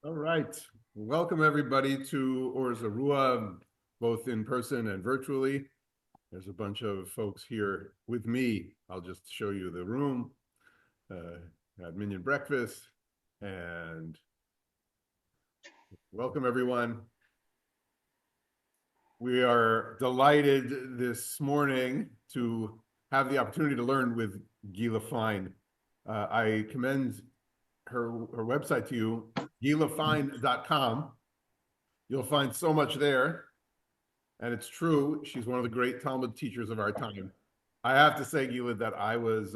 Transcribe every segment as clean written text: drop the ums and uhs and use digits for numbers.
All right. Welcome everybody to Or Zarua, both in person and virtually. There's a bunch of folks here with me. I'll just show you the room. Had Minion breakfast, and welcome everyone. We are delighted this morning to have the opportunity to learn with Gila Fine. I commend her website to you, GilaFine.com. You'll find so much there. And it's true, she's one of the great Talmud teachers of our time. I have to say, Gila, that I was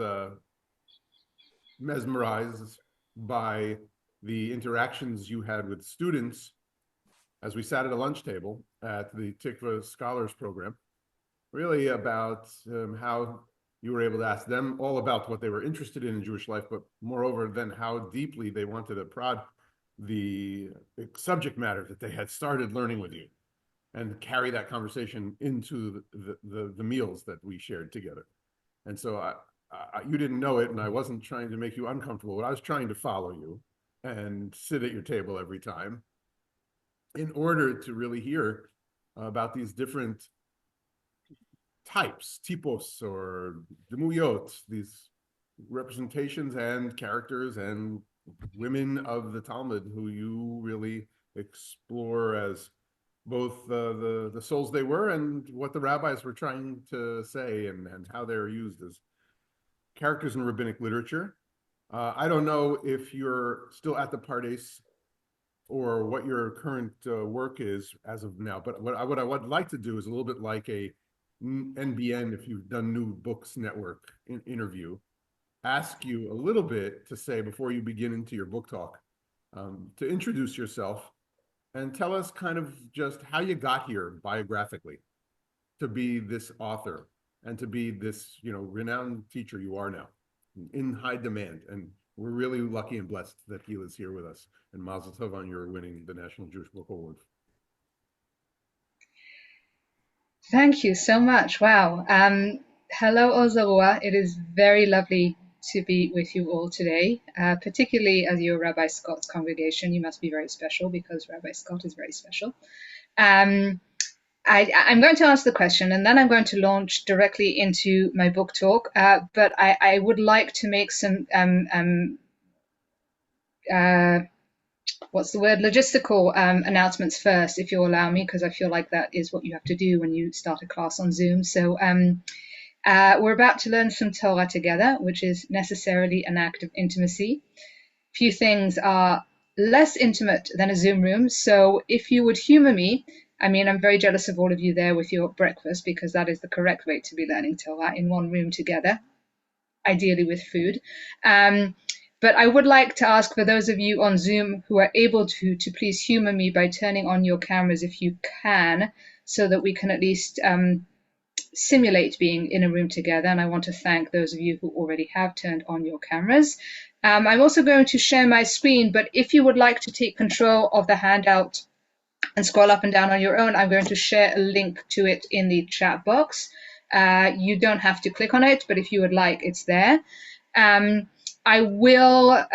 mesmerized by the interactions you had with students as we sat at a lunch table at the Tikva Scholars Program, really about how you were able to ask them all about what they were interested in Jewish life, but moreover, then how deeply they wanted to prod the subject matter that they had started learning with you and carry that conversation into the meals that we shared together. And so you didn't know it, and I wasn't trying to make you uncomfortable, but I was trying to follow you and sit at your table every time in order to really hear about these different types, typos or demuyot, these representations and characters and women of the Talmud who you really explore as both the souls they were and what the rabbis were trying to say, and how they're used as characters in rabbinic literature. I don't know if you're still at the Pardes or what your current work is as of now, but what I would like to do is a little bit like a NBN, if you've done New Books Network interview, ask you a little bit to say before you begin into your book talk, to introduce yourself and tell us kind of just how you got here biographically to be this author and to be this, renowned teacher you are now, in high demand. And we're really lucky and blessed that Gila's here with us. And Mazel Tov on your winning the National Jewish Book Award. Thank you so much. Wow. Hello, Ozarua. It is very lovely to be with you all today, particularly as you're Rabbi Scott's congregation. You must be very special because Rabbi Scott is very special. I'm going to answer the question and then I'm going to launch directly into my book talk. But I would like to make some logistical announcements first, if you'll allow me, because I feel like that is what you have to do when you start a class on Zoom. So we're about to learn some Torah together, which is necessarily an act of intimacy. Few things are less intimate than a Zoom room. So if you would humor me, I'm very jealous of all of you there with your breakfast, because that is the correct way to be learning Torah, in one room together, ideally with food. But I would like to ask for those of you on Zoom who are able to please humor me by turning on your cameras if you can, so that we can at least simulate being in a room together. And I want to thank those of you who already have turned on your cameras. I'm also going to share my screen, but if you would like to take control of the handout and scroll up and down on your own, I'm going to share a link to it in the chat box. You don't have to click on it, but if you would like, it's there. I will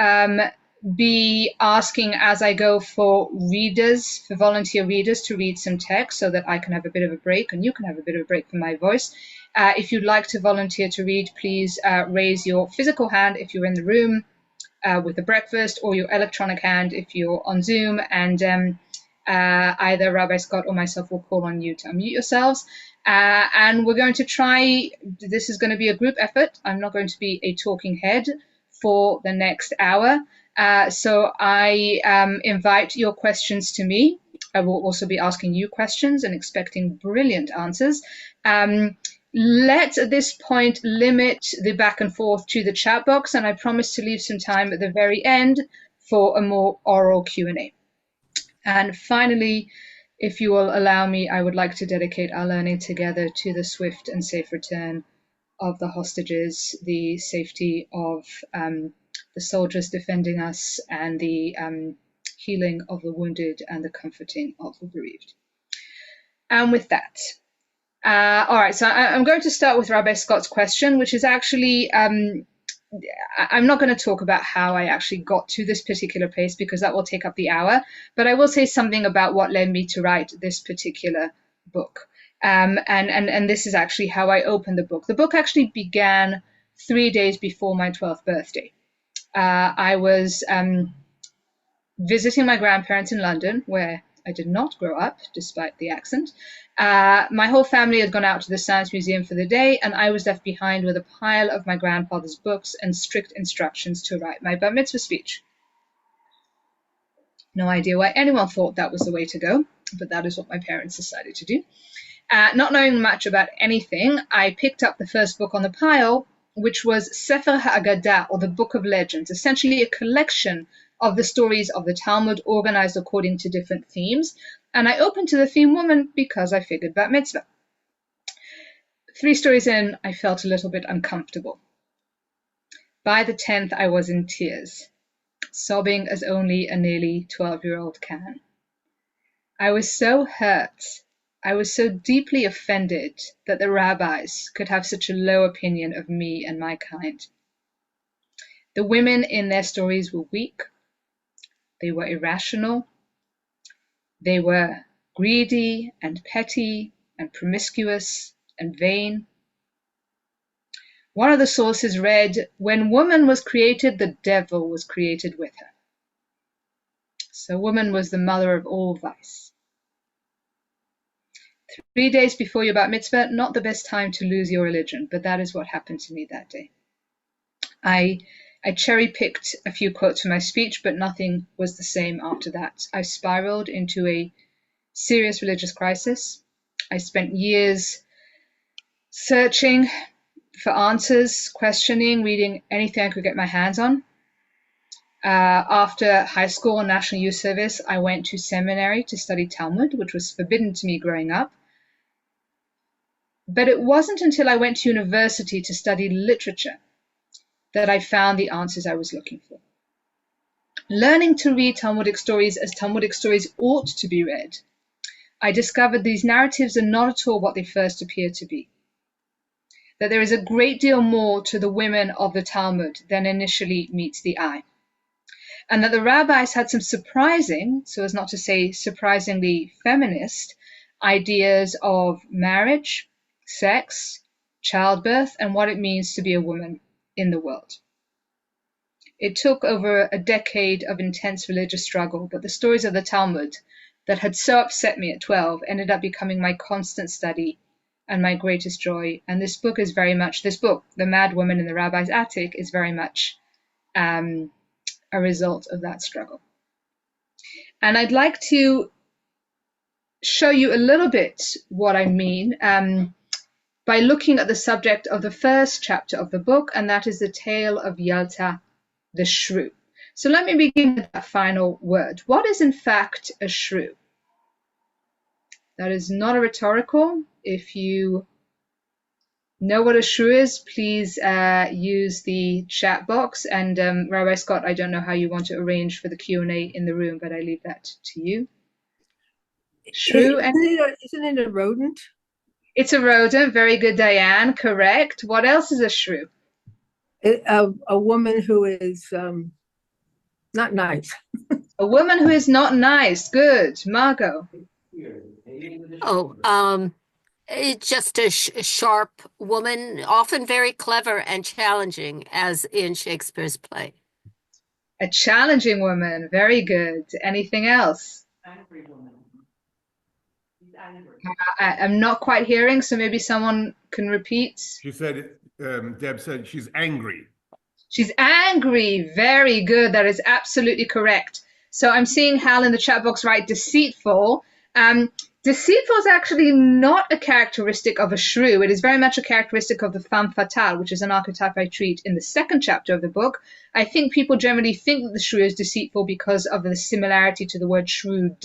be asking as I go for volunteer readers to read some text so that I can have a bit of a break and you can have a bit of a break from my voice. If you'd like to volunteer to read, please raise your physical hand if you're in the room with the breakfast, or your electronic hand if you're on Zoom, and either Rabbi Scott or myself will call on you to unmute yourselves. And we're going to try, this is going to be a group effort. I'm not going to be a talking head for the next hour. So I invite your questions to me. I will also be asking you questions and expecting brilliant answers. Let's at this point limit the back and forth to the chat box, and I promise to leave some time at the very end for a more oral Q&A. And finally, if you will allow me, I would like to dedicate our learning together to the swift and safe return of the hostages, the safety of the soldiers defending us, and the healing of the wounded and the comforting of the bereaved. And with that, all right, so I'm going to start with Rabbi Scott's question, which is actually I'm not going to talk about how I actually got to this particular place because that will take up the hour, but I will say something about what led me to write this particular book. And this is actually how I opened the book. The book actually began 3 days before my 12th birthday. I was visiting my grandparents in London, where I did not grow up, despite the accent. My whole family had gone out to the Science Museum for the day, and I was left behind with a pile of my grandfather's books and strict instructions to write my bar mitzvah speech. No idea why anyone thought that was the way to go, but that is what my parents decided to do. Not knowing much about anything, I picked up the first book on the pile, which was Sefer HaAgadah, or the Book of Legends, essentially a collection of the stories of the Talmud organized according to different themes. And I opened to the theme woman because I figured bat mitzvah. 3 stories in, I felt a little bit uncomfortable. By the 10th, I was in tears, sobbing as only a nearly 12-year-old can. I was so hurt. I was so deeply offended that the rabbis could have such a low opinion of me and my kind. The women in their stories were weak. They were irrational. They were greedy and petty and promiscuous and vain. One of the sources read, "When woman was created, the devil was created with her." So woman was the mother of all vice. 3 days before your bat mitzvah, not the best time to lose your religion, but that is what happened to me that day. I cherry-picked a few quotes from my speech, but nothing was the same after that. I spiraled into a serious religious crisis. I spent years searching for answers, questioning, reading anything I could get my hands on. After high school and National Youth Service, I went to seminary to study Talmud, which was forbidden to me growing up. But it wasn't until I went to university to study literature that I found the answers I was looking for. Learning to read Talmudic stories as Talmudic stories ought to be read, I discovered these narratives are not at all what they first appear to be. That there is a great deal more to the women of the Talmud than initially meets the eye. And that the rabbis had some surprising, so as not to say surprisingly feminist, ideas of marriage, sex, childbirth, and what it means to be a woman in the world. It took over a decade of intense religious struggle, but the stories of the Talmud that had so upset me at 12 ended up becoming my constant study and my greatest joy. And this book, The Mad Woman in the Rabbi's Attic, is very much a result of that struggle. And I'd like to show you a little bit what I mean by looking at the subject of the first chapter of the book, and that is the tale of Yalta the shrew. So let me begin with that final word. What is in fact a shrew? That is not a rhetorical. If you know what a shrew is, please use the chat box. And Rabbi Scott, I don't know how you want to arrange for the Q&A in the room, but I leave that to you. Shrew. Isn't it a rodent? It's a rodent. Very good, Diane. Correct. What else is a shrew? A woman who is not nice. A woman who is not nice. Good. Margot. It's just a sharp woman, often very clever and challenging, as in Shakespeare's play. A challenging woman. Very good. Anything else? Angry woman. She's angry. I'm not quite hearing, so maybe someone can repeat. She said, Deb said she's angry. She's angry. Very good. That is absolutely correct. So I'm seeing Hal in the chat box write deceitful. Deceitful is actually not a characteristic of a shrew. It is very much a characteristic of the femme fatale, which is an archetype I treat in the second chapter of the book. I think people generally think that the shrew is deceitful because of the similarity to the word shrewd.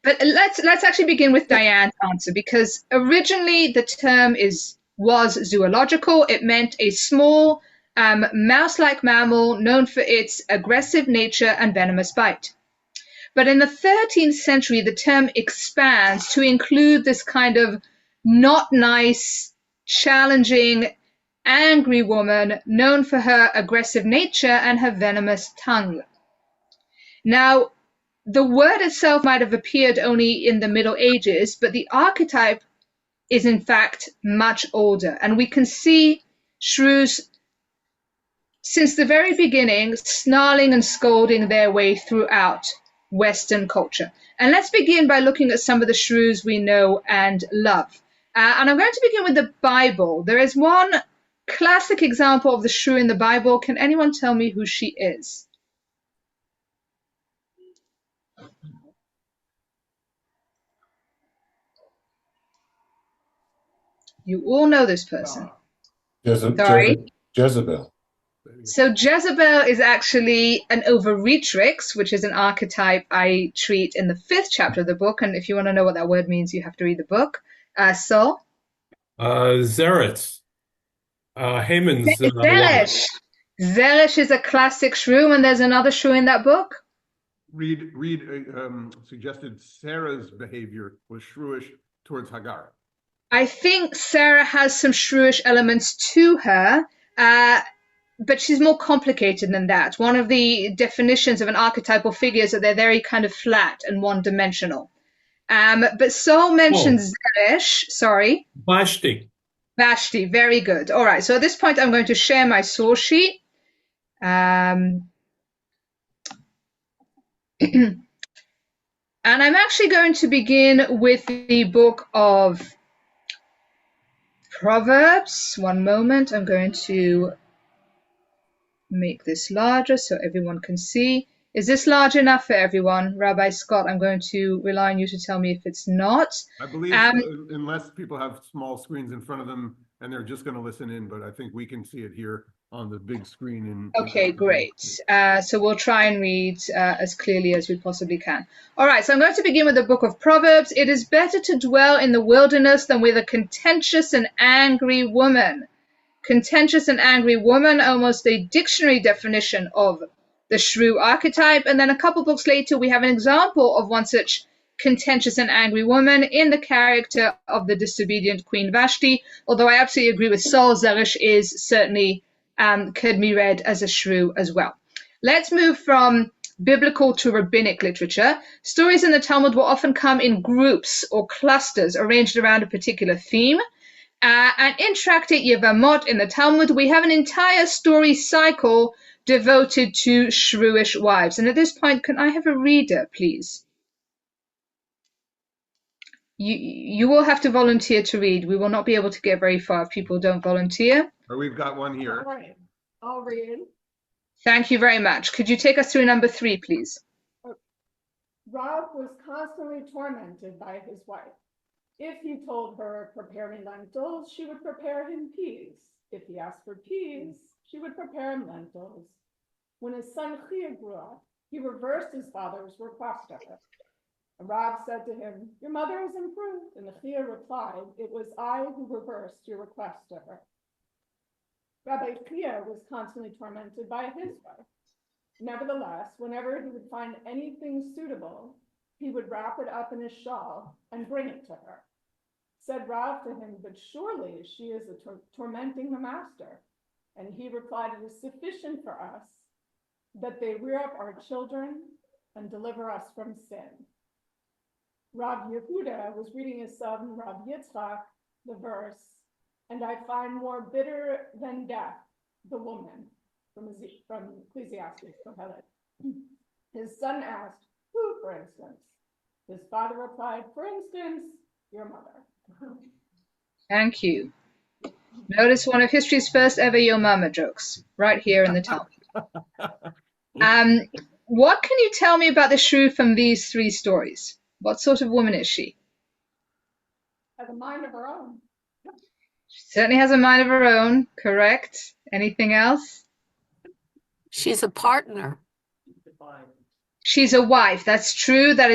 But let's actually begin with Diane's answer, because originally the term was zoological. It meant a small mouse-like mammal known for its aggressive nature and venomous bite. But in the 13th century, the term expands to include this kind of not nice, challenging, angry woman known for her aggressive nature and her venomous tongue. Now, the word itself might have appeared only in the Middle Ages, but the archetype is in fact much older. And we can see shrews since the very beginning snarling and scolding their way throughout Western culture. And let's begin by looking at some of the shrews we know and love. And I'm going to begin with the Bible. There is one classic example of the shrew in the Bible. Can anyone tell me who she is? You all know this person. Sorry? Jezebel. So Jezebel is actually an overreatrix, which is an archetype I treat in the 5th chapter of the book. And if you want to know what that word means, you have to read the book. Saul? Zeretz. Haman's wife. Zeresh. Zeresh is a classic shrew, and there's another shrew in that book. Reed suggested Sarah's behavior was shrewish towards Hagar. I think Sarah has some shrewish elements to her, but she's more complicated than that. One of the definitions of an archetypal figure is that they're very kind of flat and one-dimensional. But Saul mentions Zeresh. Sorry. Vashti. Vashti, very good. All right, so at this point, I'm going to share my source sheet. And I'm actually going to begin with the book of Proverbs. One moment, I'm going to make this larger so everyone can see. Is this large enough for everyone? Rabbi Scott, I'm going to rely on you to tell me if it's not. I believe unless people have small screens in front of them and they're just going to listen in, but I think we can see it here on the big screen. Okay, great. So we'll try and read as clearly as we possibly can. All right, so I'm going to begin with the book of Proverbs. It is better to dwell in the wilderness than with a contentious and angry woman. Contentious and angry woman, almost a dictionary definition of the shrew archetype. And then a couple books later, we have an example of one such contentious and angry woman in the character of the disobedient Queen Vashti. Although I absolutely agree with Saul, Zeresh is certainly could be read as a shrew as well. Let's move from biblical to rabbinic literature. Stories in the Talmud will often come in groups or clusters arranged around a particular theme. And in Tractate Yevamot in the Talmud, we have an entire story cycle devoted to shrewish wives. And at this point, can I have a reader, please? You will have to volunteer to read. We will not be able to get very far if people don't volunteer. We've got one here. All right, I'll read. Thank you very much. Could you take us through number 3, please? Rob was constantly tormented by his wife. If he told her prepare me lentils, she would prepare him peas. If he asked for peas, she would prepare him lentils. When his son Chia grew up, he reversed his father's request of it. And Rob said to him, "Your mother has improved." And Chia replied, "It was I who reversed your request to her." Rabbi Chia was constantly tormented by his wife. Nevertheless, whenever he would find anything suitable, he would wrap it up in his shawl and bring it to her. Said Rav to him, "But surely she is tormenting the master." And he replied, "It is sufficient for us that they rear up our children and deliver us from sin." Rav Yehuda was reading his son Rav Yitzchak the verse, "And I find more bitter than death the woman," from Ecclesiastes. His son asked, "Who, for instance?" His father replied, "For instance, your mother." Thank you. Notice one of history's first ever Yo Mama jokes, right here in the Talmud. What can you tell me about the shrew from these 3 stories? What sort of woman is she? Has a mind of her own. She certainly has a mind of her own, correct. Anything else? She's a partner. She's a wife. That's true. That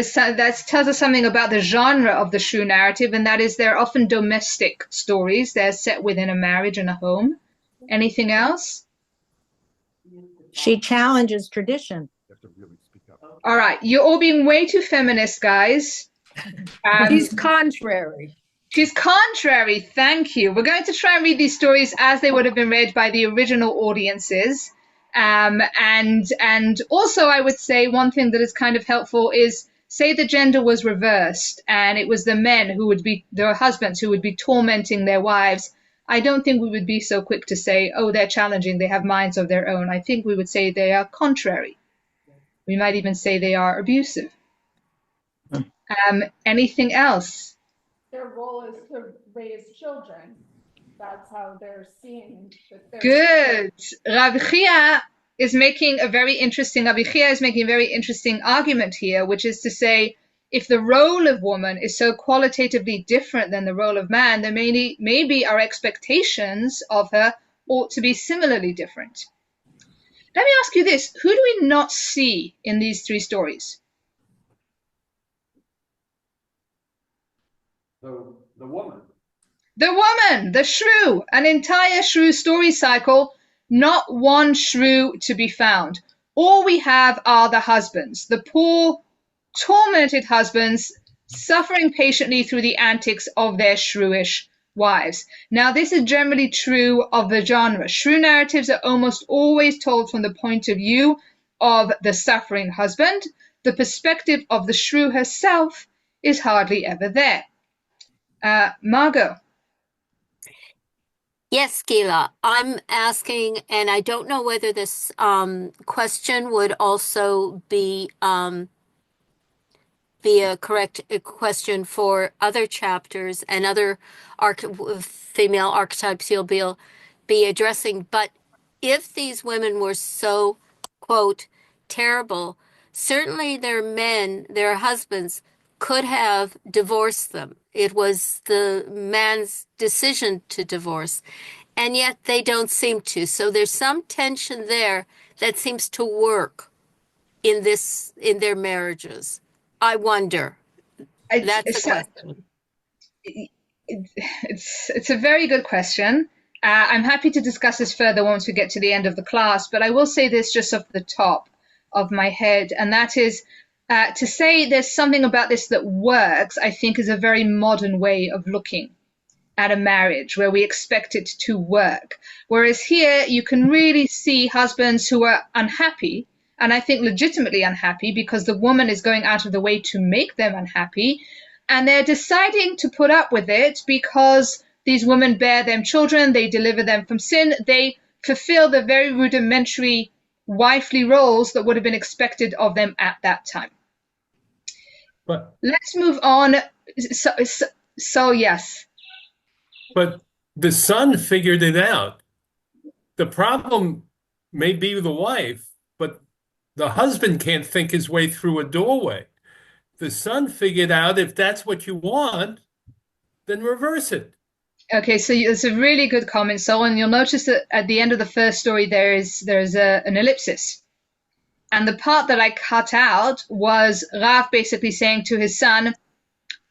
tells us something about the genre of the shrew narrative, and that is they're often domestic stories. They're set within a marriage and a home. Anything else? She challenges tradition. You have to really speak up. All right, you're all being way too feminist, guys. He's contrary. She's contrary. Thank you. We're going to try and read these stories as they would have been read by the original audiences. And also, I would say one thing that is kind of helpful is say the gender was reversed and it was the men who would be their husbands who would be tormenting their wives. I don't think we would be so quick to say, oh, they're challenging, they have minds of their own. I think we would say they are contrary. We might even say they are abusive. Anything else? Their role is to raise children. That's how they're seeing that they're Good. Rabbi Chia is making a very interesting argument here, which is to say, if the role of woman is so qualitatively different than the role of man, then maybe our expectations of her ought to be similarly different. Let me ask you this. Who do we not see in these three stories? The woman. The woman, the shrew, an entire shrew story cycle, not one shrew to be found. All we have are the husbands, the poor, tormented husbands, suffering patiently through the antics of their shrewish wives. Now, this is generally true of the genre. Shrew narratives are almost always told from the point of view of the suffering husband. The perspective of the shrew herself is hardly ever there. Margot. Yes, Gila, I'm asking, and I don't know whether this question would also be a correct question for other chapters and other female archetypes you'll be addressing. But if these women were so, quote, terrible, certainly their men, their husbands, could have divorced them. It was the man's decision to divorce, and yet they don't seem to. So there's some tension there that seems to work in their marriages. I wonder. That's a question. It's a very good question. I'm happy to discuss this further once we get to the end of the class, but I will say this just off the top of my head, and that is to say there's something about this that works, I think is a very modern way of looking at a marriage where we expect it to work. Whereas here you can really see husbands who are unhappy, and I think legitimately unhappy because the woman is going out of the way to make them unhappy, and they're deciding to put up with it because these women bear them children, they deliver them from sin, they fulfill the very rudimentary wifely roles that would have been expected of them at that time. But let's move on. So yes. But the son figured it out. The problem may be the wife, but the husband can't think his way through a doorway. The son figured out if that's what you want, then reverse it. Okay, so it's a really good comment, Solon. You'll notice that at the end of the first story, there's an ellipsis. And the part that I cut out was Rav basically saying to his son,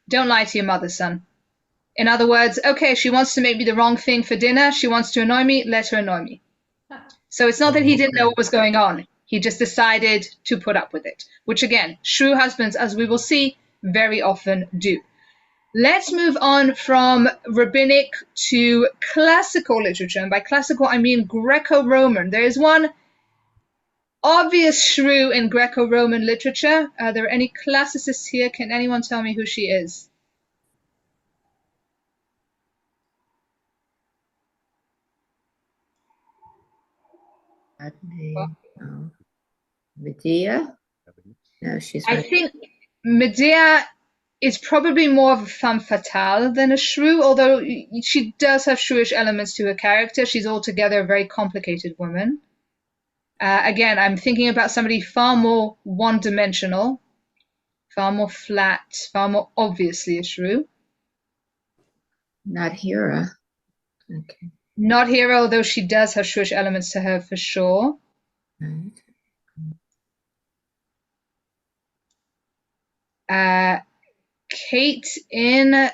don't lie to your mother, son. In other words, okay, she wants to make me the wrong thing for dinner. She wants to annoy me. Let her annoy me. So it's not that he didn't know what was going on. He just decided to put up with it, which again, shrew husbands, as we will see, very often do. Let's move on from rabbinic to classical literature. And by classical, I mean Greco-Roman. There is one obvious shrew in Greco-Roman literature. Are there any classicists here? Can anyone tell me who she is? Medea? No, she's. I think Medea is probably more of a femme fatale than a shrew, although she does have shrewish elements to her character. She's altogether a very complicated woman. Again, I'm thinking about somebody far more one-dimensional, far more flat, far more obviously a shrew. Not Hera. Okay. Not Hera, although she does have shrewish elements to her for sure. Right. Kate in,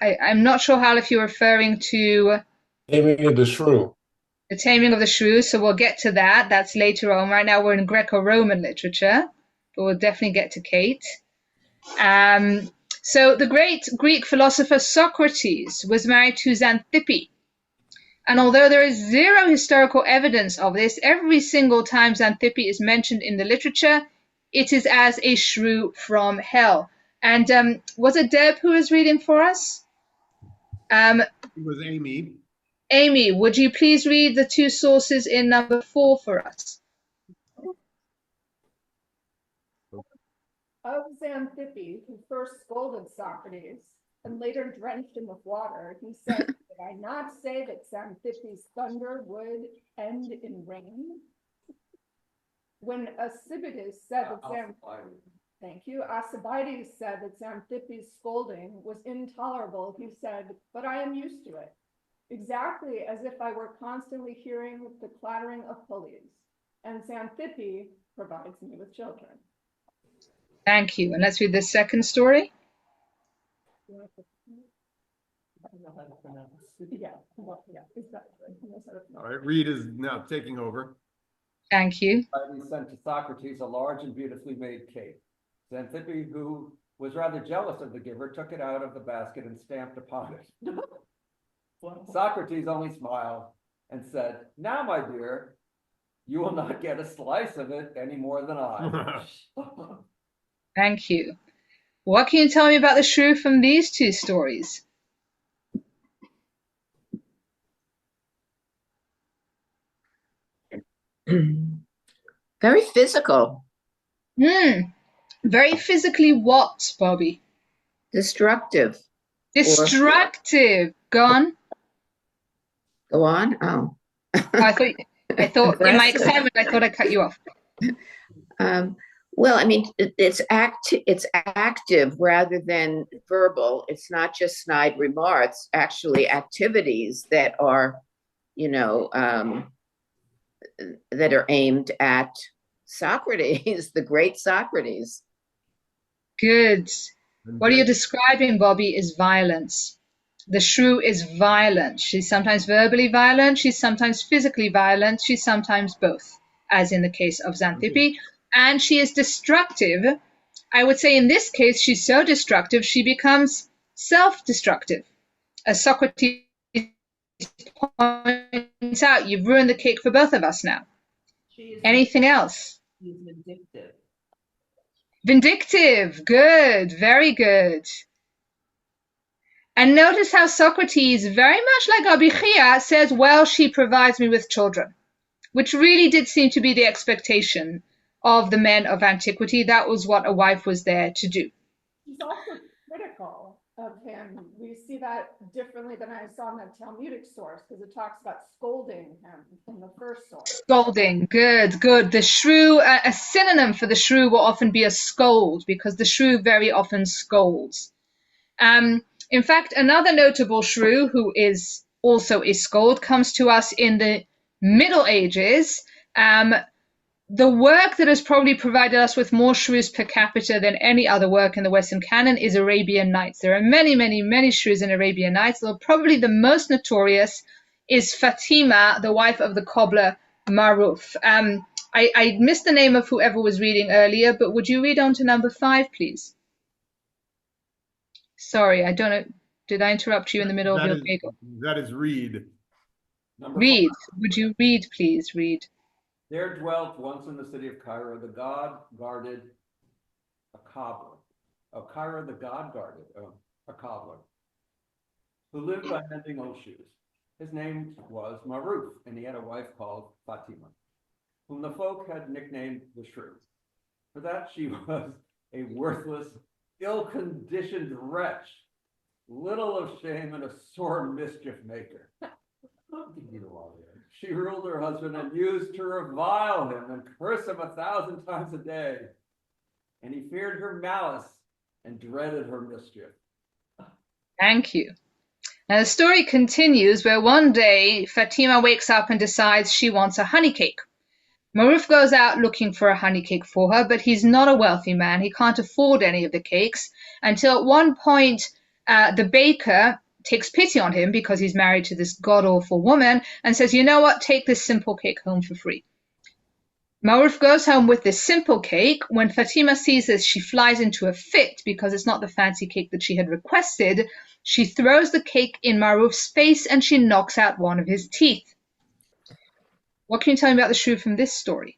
I'm not sure, Hal, if you're referring to Taming of the Shrew. The Taming of the Shrew, so we'll get to that. That's later on. Right now we're in Greco-Roman literature, but we'll definitely get to Kate. So the great Greek philosopher Socrates was married to Xanthippe. And although there is zero historical evidence of this, every single time Xanthippe is mentioned in the literature, it is as a shrew from hell. And was it Deb who was reading for us? It was Amy. Amy, would you please read the two sources in number 4 for us? Of Xanthippe, who first scolded Socrates and later drenched him with water, he said, "Did I not say that Xanthippe's thunder would end in rain?" When Alcibiades said that Thank you. Alcibiades said that Xanthippe's scolding was intolerable, he said, "But I am used to it, exactly as if I were constantly hearing the clattering of pulleys, and Xanthippe provides me with children." Thank you. And let's read the second story. Yeah, exactly. All right, Reed is now taking over. Thank you. He sent to Socrates a large and beautifully made cake. Xanthippe, who was rather jealous of the giver, took it out of the basket and stamped upon it. Socrates only smiled and said, "Now, my dear, you will not get a slice of it any more than I." Thank you. What can you tell me about the shrew from these two stories? Very physical, Very physically what, Bobby? destructive. Destructive. Go on. Go on. Oh. I thought in my Aggressive. excitement, I thought I cut you off. Well, I mean, it's active rather than verbal. It's not just snide remarks, actually activities that are, that are aimed at Socrates, the great Socrates. Good. What you're describing, Bobby, is violence. The shrew is violent. She's sometimes verbally violent. She's sometimes physically violent. She's sometimes both, as in the case of Xanthippe. And she is destructive. I would say in this case, she's so destructive, she becomes self-destructive. As Socrates points out, you've ruined the cake for both of us now. Anything else? She's vindictive. Vindictive. Good. Very good. And notice how Socrates, very much like Abichia, says, well, she provides me with children, which really did seem to be the expectation of the men of antiquity. That was what a wife was there to do. She's also critical of him. We see that differently than I saw in the Talmudic source, because it talks about scolding him in the first source. Scolding. Good, good. The shrew, a synonym for the shrew will often be a scold, because the shrew very often scolds. In fact, another notable shrew who is also a scold comes to us in the Middle Ages. The work that has probably provided us with more shrews per capita than any other work in the Western canon is Arabian Nights. There are many, many, many shrews in Arabian Nights, though probably the most notorious is Fatima, the wife of the cobbler Maruf. I missed the name of whoever was reading earlier, but would you read on to number 5, please? Sorry, I don't know. Did I interrupt you in the middle of your giggle? That is Reed. Read. Would you read, please? Read. There dwelt once in the city of Cairo the god-guarded a cobbler. Oh, Cairo the god-guarded a cobbler who lived by mending old shoes. His name was Maruf, and he had a wife called Fatima, whom the folk had nicknamed the Shrew. For that she was a worthless, ill-conditioned wretch, little of shame and a sore mischief maker. She ruled her husband and used to revile him and curse him 1,000 times a day. And he feared her malice and dreaded her mischief. Thank you. Now the story continues where one day Fatima wakes up and decides she wants a honey cake. Maruf goes out looking for a honey cake for her, but he's not a wealthy man. He can't afford any of the cakes until at one point the baker takes pity on him because he's married to this god-awful woman and says, you know what, take this simple cake home for free. Maruf goes home with this simple cake. When Fatima sees this, she flies into a fit because it's not the fancy cake that she had requested. She throws the cake in Maruf's face and she knocks out one of his teeth. What can you tell me about the shrew from this story?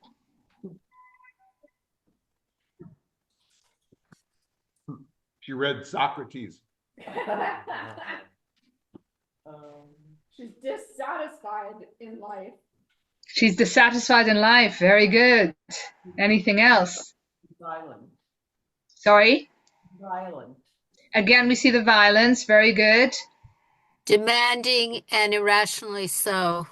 She read Socrates. She's dissatisfied in life. She's dissatisfied in life. Very good. Anything else? Violent. Sorry? Violent. Again, we see the violence. Very good. Demanding and irrationally so.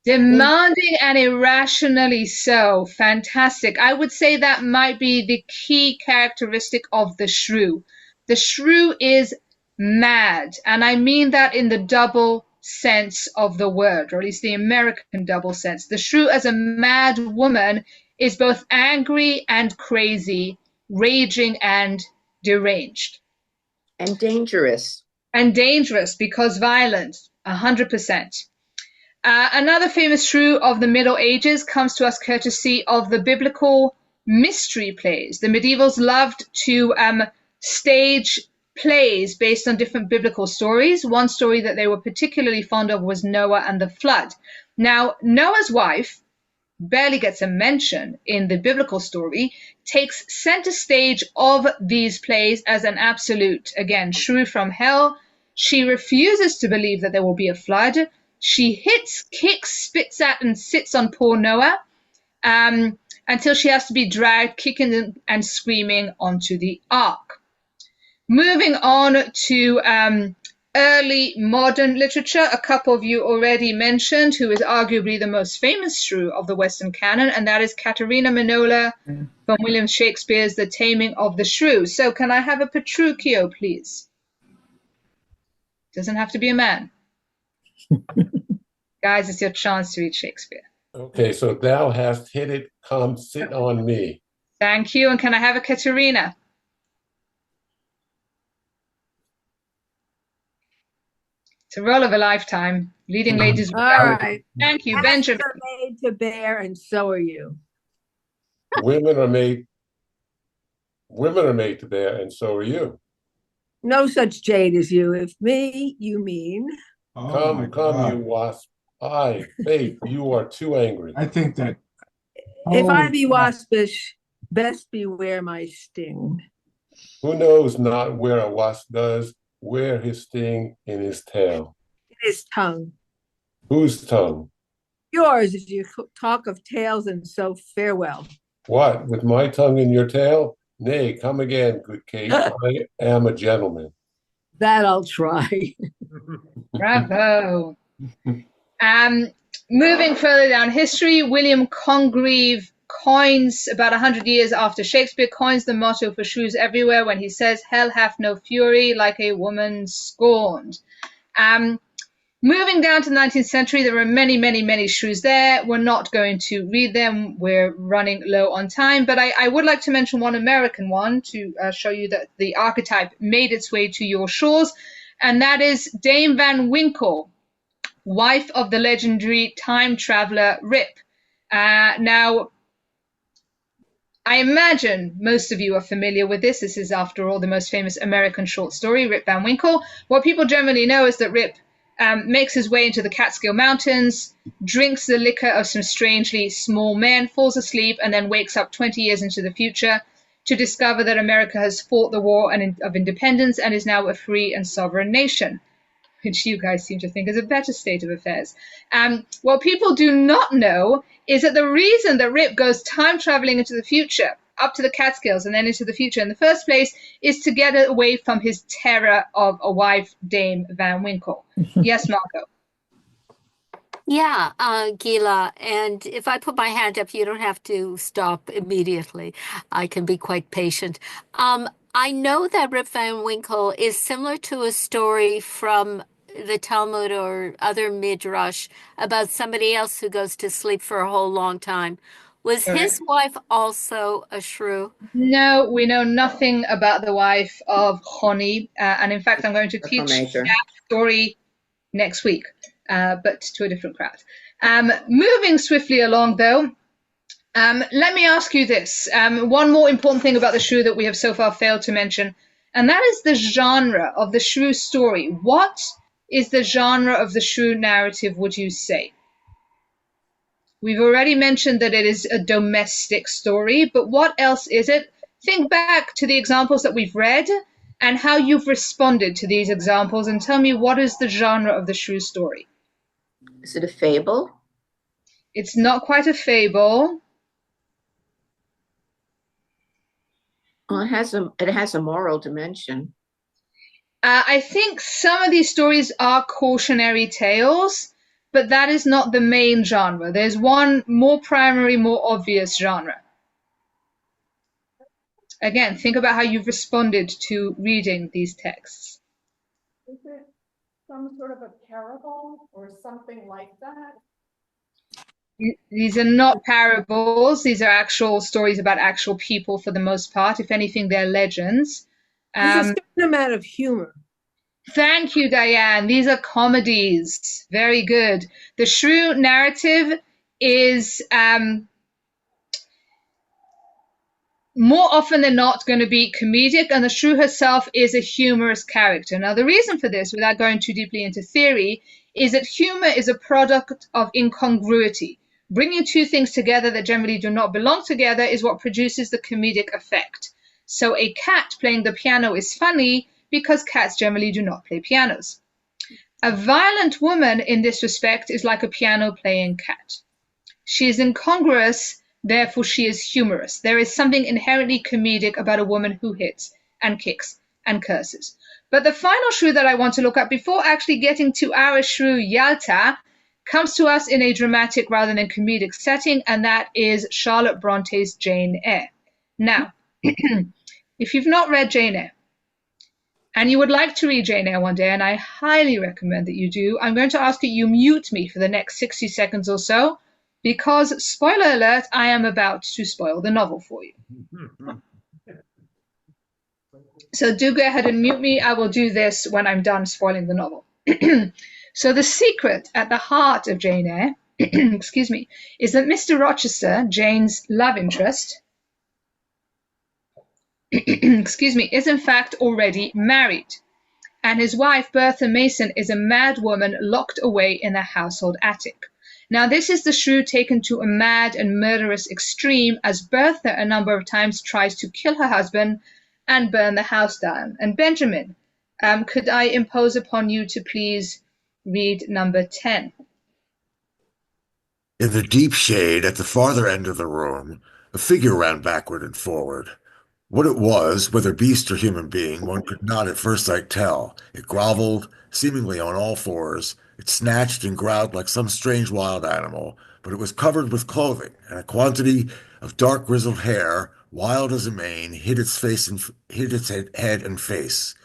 Demanding and irrationally so. Fantastic. I would say that might be the key characteristic of the shrew. The shrew is mad, and I mean that in the double sense of the word, or at least the American double sense. The shrew as a mad woman is both angry and crazy, raging and deranged. And dangerous. And dangerous because violent, 100%. Another famous shrew of the Middle Ages comes to us courtesy of the biblical mystery plays. The medievals loved to stage plays based on different biblical stories. One story that they were particularly fond of was Noah and the flood. Now, Noah's wife barely gets a mention in the biblical story, takes center stage of these plays as an absolute, again, shrew from hell. She refuses to believe that there will be a flood. She hits, kicks, spits at, and sits on poor Noah until she has to be dragged, kicking and screaming onto the ark. Moving on to early modern literature, a couple of you already mentioned, who is arguably the most famous shrew of the Western canon, and that is Caterina Minola from William Shakespeare's The Taming of the Shrew. So can I have a Petruchio, please? Doesn't have to be a man. Guys, it's your chance to read Shakespeare. Okay, so thou hast hit it, come sit on me. Thank you. And can I have a Caterina? It's a role of a lifetime. Leading ladies. All right. Thank you, Hats Benjamin. are made to bear, and so are you. Women are made to bear, and so are you. No such jade as you. If me, you mean. Oh my Come, God. you wasp. Aye, Faith, you are too angry. I think that. If I Holy be crap. waspish, best beware my sting. Who knows not where a wasp does wear his sting in his tail? In his tongue. Whose tongue? Yours, as you talk of tails, and so farewell. What, with my tongue in your tail? Nay, come again, good Kate. I am a gentleman. That I'll try. Bravo. Moving further down history, William Congreve coins, about 100 years after Shakespeare, coins the motto for shrews everywhere when he says, "Hell hath no fury like a woman scorned." Moving down to the 19th century, there were many, many, many shrews there. We're not going to read them. We're running low on time, but I would like to mention one American one to show you that the archetype made its way to your shores, and that is Dame Van Winkle, wife of the legendary time traveler Rip. Now, I imagine most of you are familiar with this. This is, after all, the most famous American short story, Rip Van Winkle. What people generally know is that Rip makes his way into the Catskill Mountains, drinks the liquor of some strangely small men, falls asleep, and then wakes up 20 years into the future to discover that America has fought the war of independence and is now a free and sovereign nation, which you guys seem to think is a better state of affairs. What people do not know is that the reason that Rip goes time traveling into the future, up to the Catskills and then into the future in the first place, is to get away from his terror of a wife, Dame Van Winkle. Yes, Marco. Yeah, Gila, and if I put my hand up, you don't have to stop immediately. I can be quite patient. I know that Rip Van Winkle is similar to a story from the Talmud or other midrash about somebody else who goes to sleep for a whole long time. Was his wife also a shrew? No, we know nothing about the wife of Choni, and in fact, I'm going to teach that story next week, but to a different crowd. Moving swiftly along, though, Let me ask you this. One more important thing about the shrew that we have so far failed to mention, and that is the genre of the shrew story. What is the genre of the shrew narrative, would you say? We've already mentioned that it is a domestic story, but what else is it? Think back to the examples that we've read and how you've responded to these examples, and tell me, what is the genre of the shrew story? Is it a fable? It's not quite a fable. Well, it has a moral dimension. I think some of these stories are cautionary tales, but that is not the main genre. There's one more primary, more obvious genre. Again, think about how you've responded to reading these texts. Is it some sort of a parable or something like that? These are not parables. These are actual stories about actual people for the most part. If anything, they're legends. There's a certain amount of humor. Thank you, Diane. These are comedies. Very good. The shrew narrative is more often than not going to be comedic, and the shrew herself is a humorous character. Now, the reason for this, without going too deeply into theory, is that humor is a product of incongruity. Bringing two things together that generally do not belong together is what produces the comedic effect. So a cat playing the piano is funny because cats generally do not play pianos. A violent woman in this respect is like a piano-playing cat. She is incongruous, therefore she is humorous. There is something inherently comedic about a woman who hits and kicks and curses. But the final shrew that I want to look at before actually getting to our shrew Yalta comes to us in a dramatic rather than comedic setting, and that is Charlotte Bronte's Jane Eyre. Now, if you've not read Jane Eyre, and you would like to read Jane Eyre one day, and I highly recommend that you do, I'm going to ask that you mute me for the next 60 seconds or so, because, spoiler alert, I am about to spoil the novel for you. So do go ahead and mute me. I will do this when I'm done spoiling the novel. So the secret at the heart of Jane Eyre, excuse me, is that Mr. Rochester, Jane's love interest, excuse me, is in fact already married, and his wife, Bertha Mason, is a mad woman locked away in a household attic. Now, this is the shrew taken to a mad and murderous extreme, as Bertha a number of times tries to kill her husband and burn the house down. And Benjamin, could I impose upon you to please read number 10? In the deep shade at the farther end of the room, a figure ran backward and forward. What it was, whether beast or human being, one could not at first sight tell. It groveled, seemingly on all fours. It snatched and growled like some strange wild animal, but it was covered with clothing, and a quantity of dark grizzled hair, wild as a mane, hid its head and face.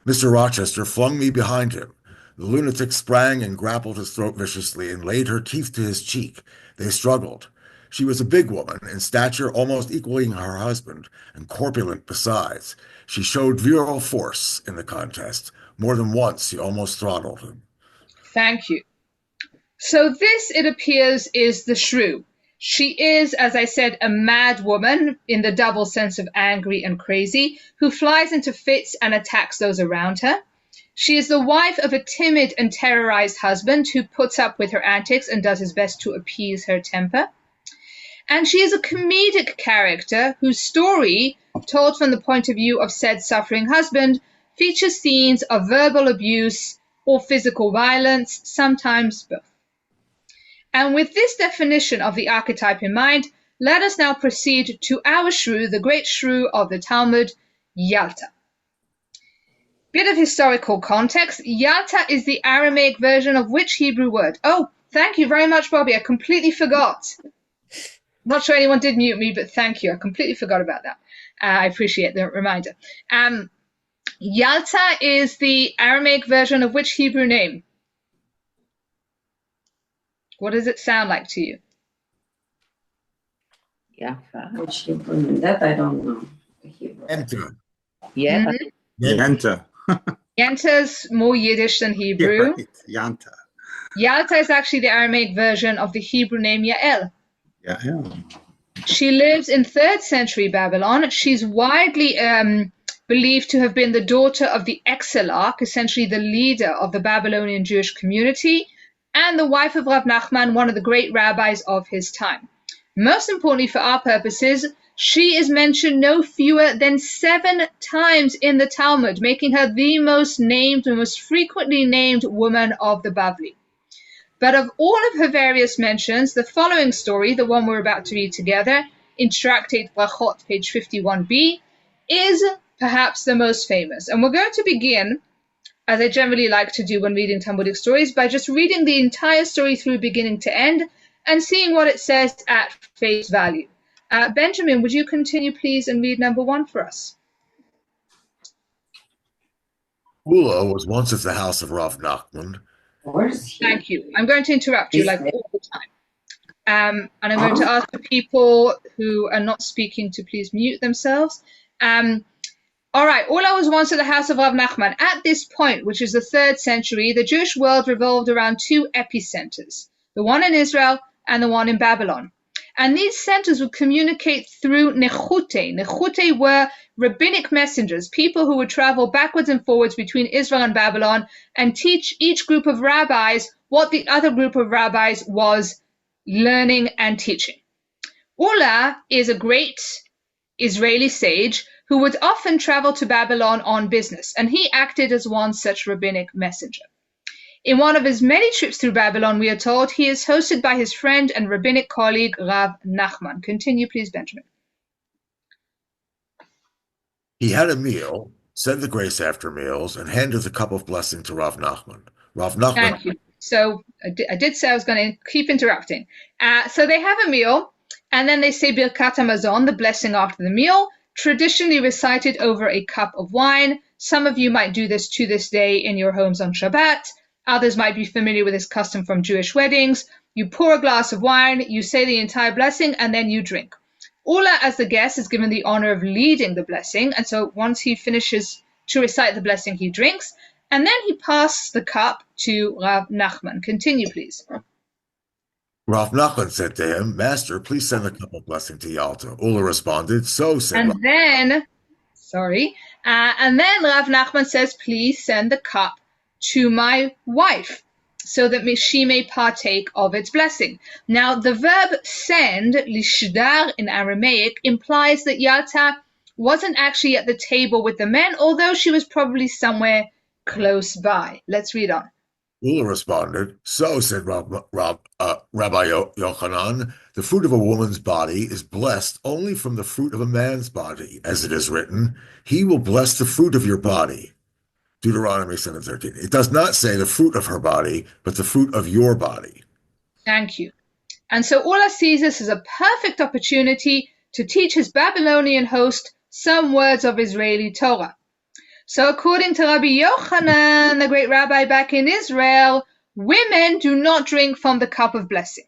Mr. Rochester flung me behind him. The lunatic sprang and grappled his throat viciously and laid her teeth to his cheek. They struggled. She was a big woman, in stature almost equaling her husband, and corpulent besides. She showed virile force in the contest. More than once he almost throttled him. Thank you. So this, it appears, is the shrew. She is, as I said, a mad woman in the double sense of angry and crazy, who flies into fits and attacks those around her. She is the wife of a timid and terrorized husband who puts up with her antics and does his best to appease her temper. And she is a comedic character whose story, told from the point of view of said suffering husband, features scenes of verbal abuse or physical violence, sometimes both. And with this definition of the archetype in mind, let us now proceed to our shrew, the great shrew of the Talmud, Yalta. Bit of historical context. Yalta is the Aramaic version of which Hebrew word? Oh, thank you very much, Bobby. I completely forgot. Not sure anyone did mute me, but thank you. I completely forgot about that. I appreciate the reminder. Yalta is the Aramaic version of which Hebrew name? What does it sound like to you? Yeah, which Hebrew name? That I don't know. Enter. Yeah. Yanta. Yanta's more Yiddish than Hebrew. Yeah, right. Yanta. Yalta is actually the Aramaic version of the Hebrew name Yael. Yeah. She lives in 3rd century Babylon. She's widely believed to have been the daughter of the Exilarch, essentially the leader of the Babylonian Jewish community, and the wife of Rav Nachman, one of the great rabbis of his time. Most importantly for our purposes, she is mentioned no fewer than 7 times in the Talmud, making her the most named, the most frequently named woman of the Bavli. But of all of her various mentions, the following story, the one we're about to read together, in Tractate Brachot, page 51b, is perhaps the most famous. And we're going to begin, as I generally like to do when reading Talmudic stories, by just reading the entire story through beginning to end and seeing what it says at face value. Benjamin, would you continue, please, and read number 1 for us? Ula was once at the house of Rav Nachman. Thank you. I'm going to interrupt you like all the time. And I'm going to ask the people who are not speaking to please mute themselves. All right, Ula was once at the house of Rav Nachman. At this point, which is the 3rd century, the Jewish world revolved around 2 epicenters, the one in Israel and the one in Babylon. And these centers would communicate through nechute. Nechute were rabbinic messengers, people who would travel backwards and forwards between Israel and Babylon and teach each group of rabbis what the other group of rabbis was learning and teaching. Ula is a great Israeli sage who would often travel to Babylon on business, and he acted as one such rabbinic messenger. In one of his many trips through Babylon, we are told, he is hosted by his friend and rabbinic colleague, Rav Nachman. Continue, please, Benjamin. He had a meal, said the grace after meals, and handed the cup of blessing to Rav Nachman. Rav Nachman. Thank you. So I did say I was going to keep interrupting. So they have a meal, and then they say Birkat HaMazon, the blessing after the meal, traditionally recited over a cup of wine. Some of you might do this to this day in your homes on Shabbat. Others might be familiar with this custom from Jewish weddings. You pour a glass of wine, you say the entire blessing, and then you drink. Ula, as the guest, is given the honor of leading the blessing, and so once he finishes to recite the blessing, he drinks, and then he passes the cup to Rav Nachman. Continue, please. Rav Nachman said to him, Master, please send the cup of blessing to Yalta. Ula responded, so said And Rav. then Rav Nachman says, please send the cup to my wife so that she may partake of its blessing. Now, the verb send, lishdar in Aramaic, implies that Yalta wasn't actually at the table with the men, although she was probably somewhere close by. Let's read on. Ula responded, so said Rabbi Yochanan, the fruit of a woman's body is blessed only from the fruit of a man's body, as it is written, he will bless the fruit of your body. Deuteronomy 7:13. It does not say the fruit of her body, but the fruit of your body. Thank you. And so Ula sees this as a perfect opportunity to teach his Babylonian host some words of Israeli Torah. So according to Rabbi Yochanan, the great rabbi back in Israel, women do not drink from the cup of blessing.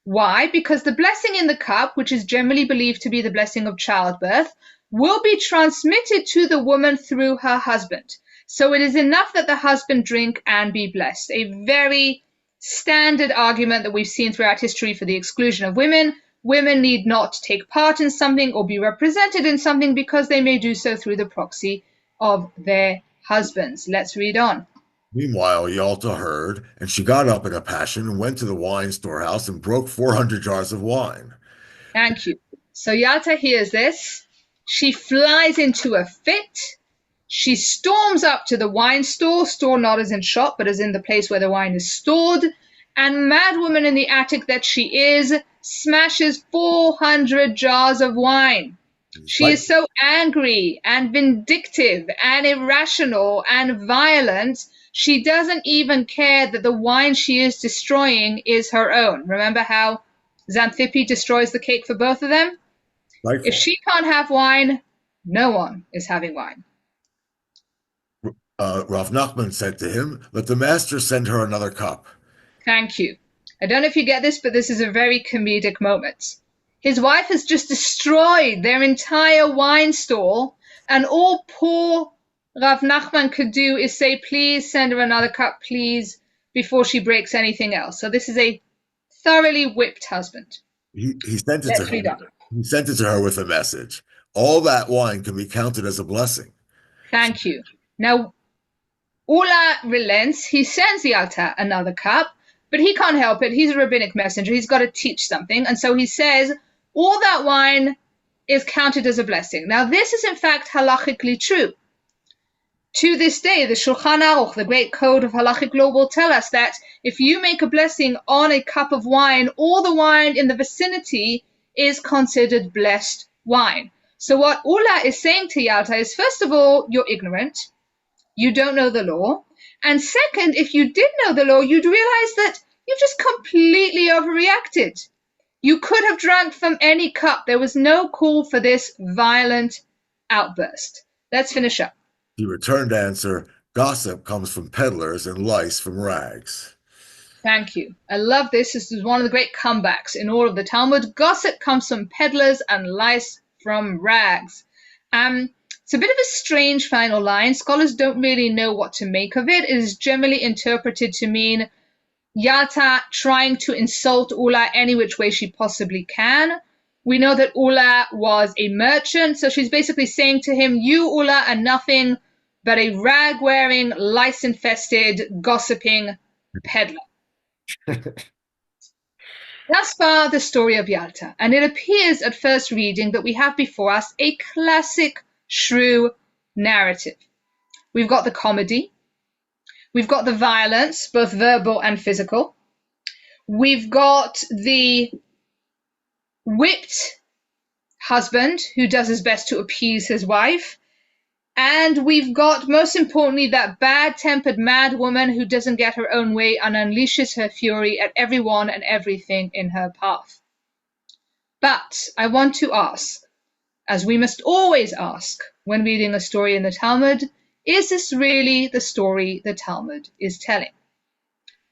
Why? Because the blessing in the cup, which is generally believed to be the blessing of childbirth, will be transmitted to the woman through her husband. So it is enough that the husband drink and be blessed. A very standard argument that we've seen throughout history for the exclusion of women. Women need not take part in something or be represented in something because they may do so through the proxy of their husbands. Let's read on. Meanwhile, Yalta heard, and she got up in a passion and went to the wine storehouse and broke 400 jars of wine. Thank you. So Yalta hears this. She flies into a fit. She storms up to the wine store not as in shop, but as in the place where the wine is stored, and madwoman in the attic that she is, smashes 400 jars of wine. She is so angry and vindictive and irrational and violent, she doesn't even care that the wine she is destroying is her own. Remember how Xanthippe destroys the cake for both of them? If she can't have wine, no one is having wine. Rav Nachman said to him, let the master send her another cup. Thank you. I don't know if you get this, but this is a very comedic moment. His wife has just destroyed their entire wine store, and all poor Rav Nachman could do is say, please send her another cup, please, before she breaks anything else. So this is a thoroughly whipped husband. He sent it to her. He sent it to her with a message. All that wine can be counted as a blessing. Thank you. Now, Ula relents. He sends Yalta another cup, but he can't help it. He's a rabbinic messenger. He's got to teach something. And so he says, all that wine is counted as a blessing. Now, this is in fact halachically true. To this day, the Shulchan Aruch, the great code of halachic law, will tell us that if you make a blessing on a cup of wine, all the wine in the vicinity is considered blessed wine. So what Ula is saying to Yalta is, first of all, you're ignorant. You don't know the law. And second, if you did know the law, you'd realize that you just completely overreacted. You could have drank from any cup. There was no call for this violent outburst. Let's finish up. He returned answer, gossip comes from peddlers and lice from rags. Thank you. I love this. This is one of the great comebacks in all of the Talmud. Gossip comes from peddlers and lice from rags. It's a bit of a strange final line. Scholars don't really know what to make of it. It is generally interpreted to mean Yalta trying to insult Ula any which way she possibly can. We know that Ula was a merchant, so she's basically saying to him, you, Ula, are nothing but a rag-wearing, lice-infested, gossiping peddler. Thus far, the story of Yalta, and it appears at first reading that we have before us a classic shrew narrative. We've got the comedy, we've got the violence, both verbal and physical, we've got the whipped husband who does his best to appease his wife, and we've got, most importantly, that bad-tempered mad woman who doesn't get her own way and unleashes her fury at everyone and everything in her path. But I want to ask, as we must always ask when reading a story in the Talmud, is this really the story the Talmud is telling?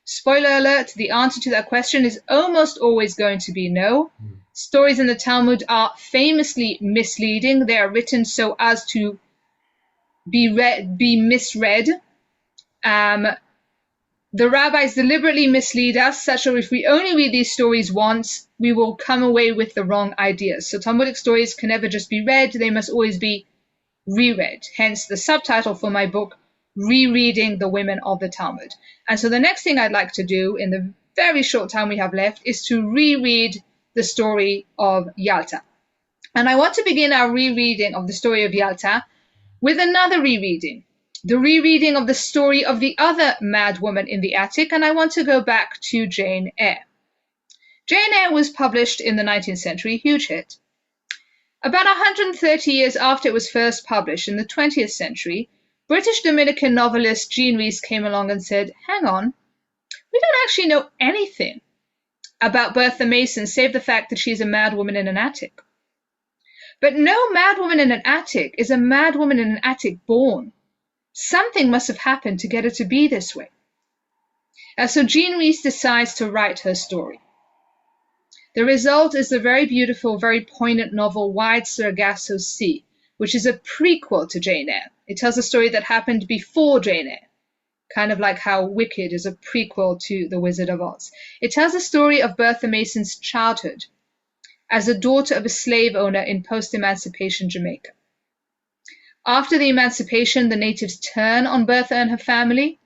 Spoiler alert, the answer to that question is almost always going to be no. Stories in the Talmud are famously misleading. They are written so as to be misread. The rabbis deliberately mislead us, such that if we only read these stories once, we will come away with the wrong ideas. So Talmudic stories can never just be read, they must always be reread. Hence the subtitle for my book, Rereading the Women of the Talmud. And so the next thing I'd like to do in the very short time we have left is to reread the story of Yalta. And I want to begin our rereading of the story of Yalta with another rereading, the rereading of the story of the other mad woman in the attic, and I want to go back to Jane Eyre. Jane Eyre was published in the 19th century, huge hit. About 130 years after it was first published in the 20th century, British Dominican novelist Jean Rhys came along and said, hang on, we don't actually know anything about Bertha Mason save the fact that she's a mad woman in an attic. But no mad woman in an attic is a mad woman in an attic born. Something must have happened to get her to be this way. So Jean Rhys decides to write her story. The result is the very beautiful, very poignant novel Wide Sargasso Sea, which is a prequel to Jane Eyre. It tells a story that happened before Jane Eyre, kind of like how Wicked is a prequel to The Wizard of Oz. It tells the story of Bertha Mason's childhood as the daughter of a slave owner in post-emancipation Jamaica. After the emancipation, the natives turn on Bertha and her family.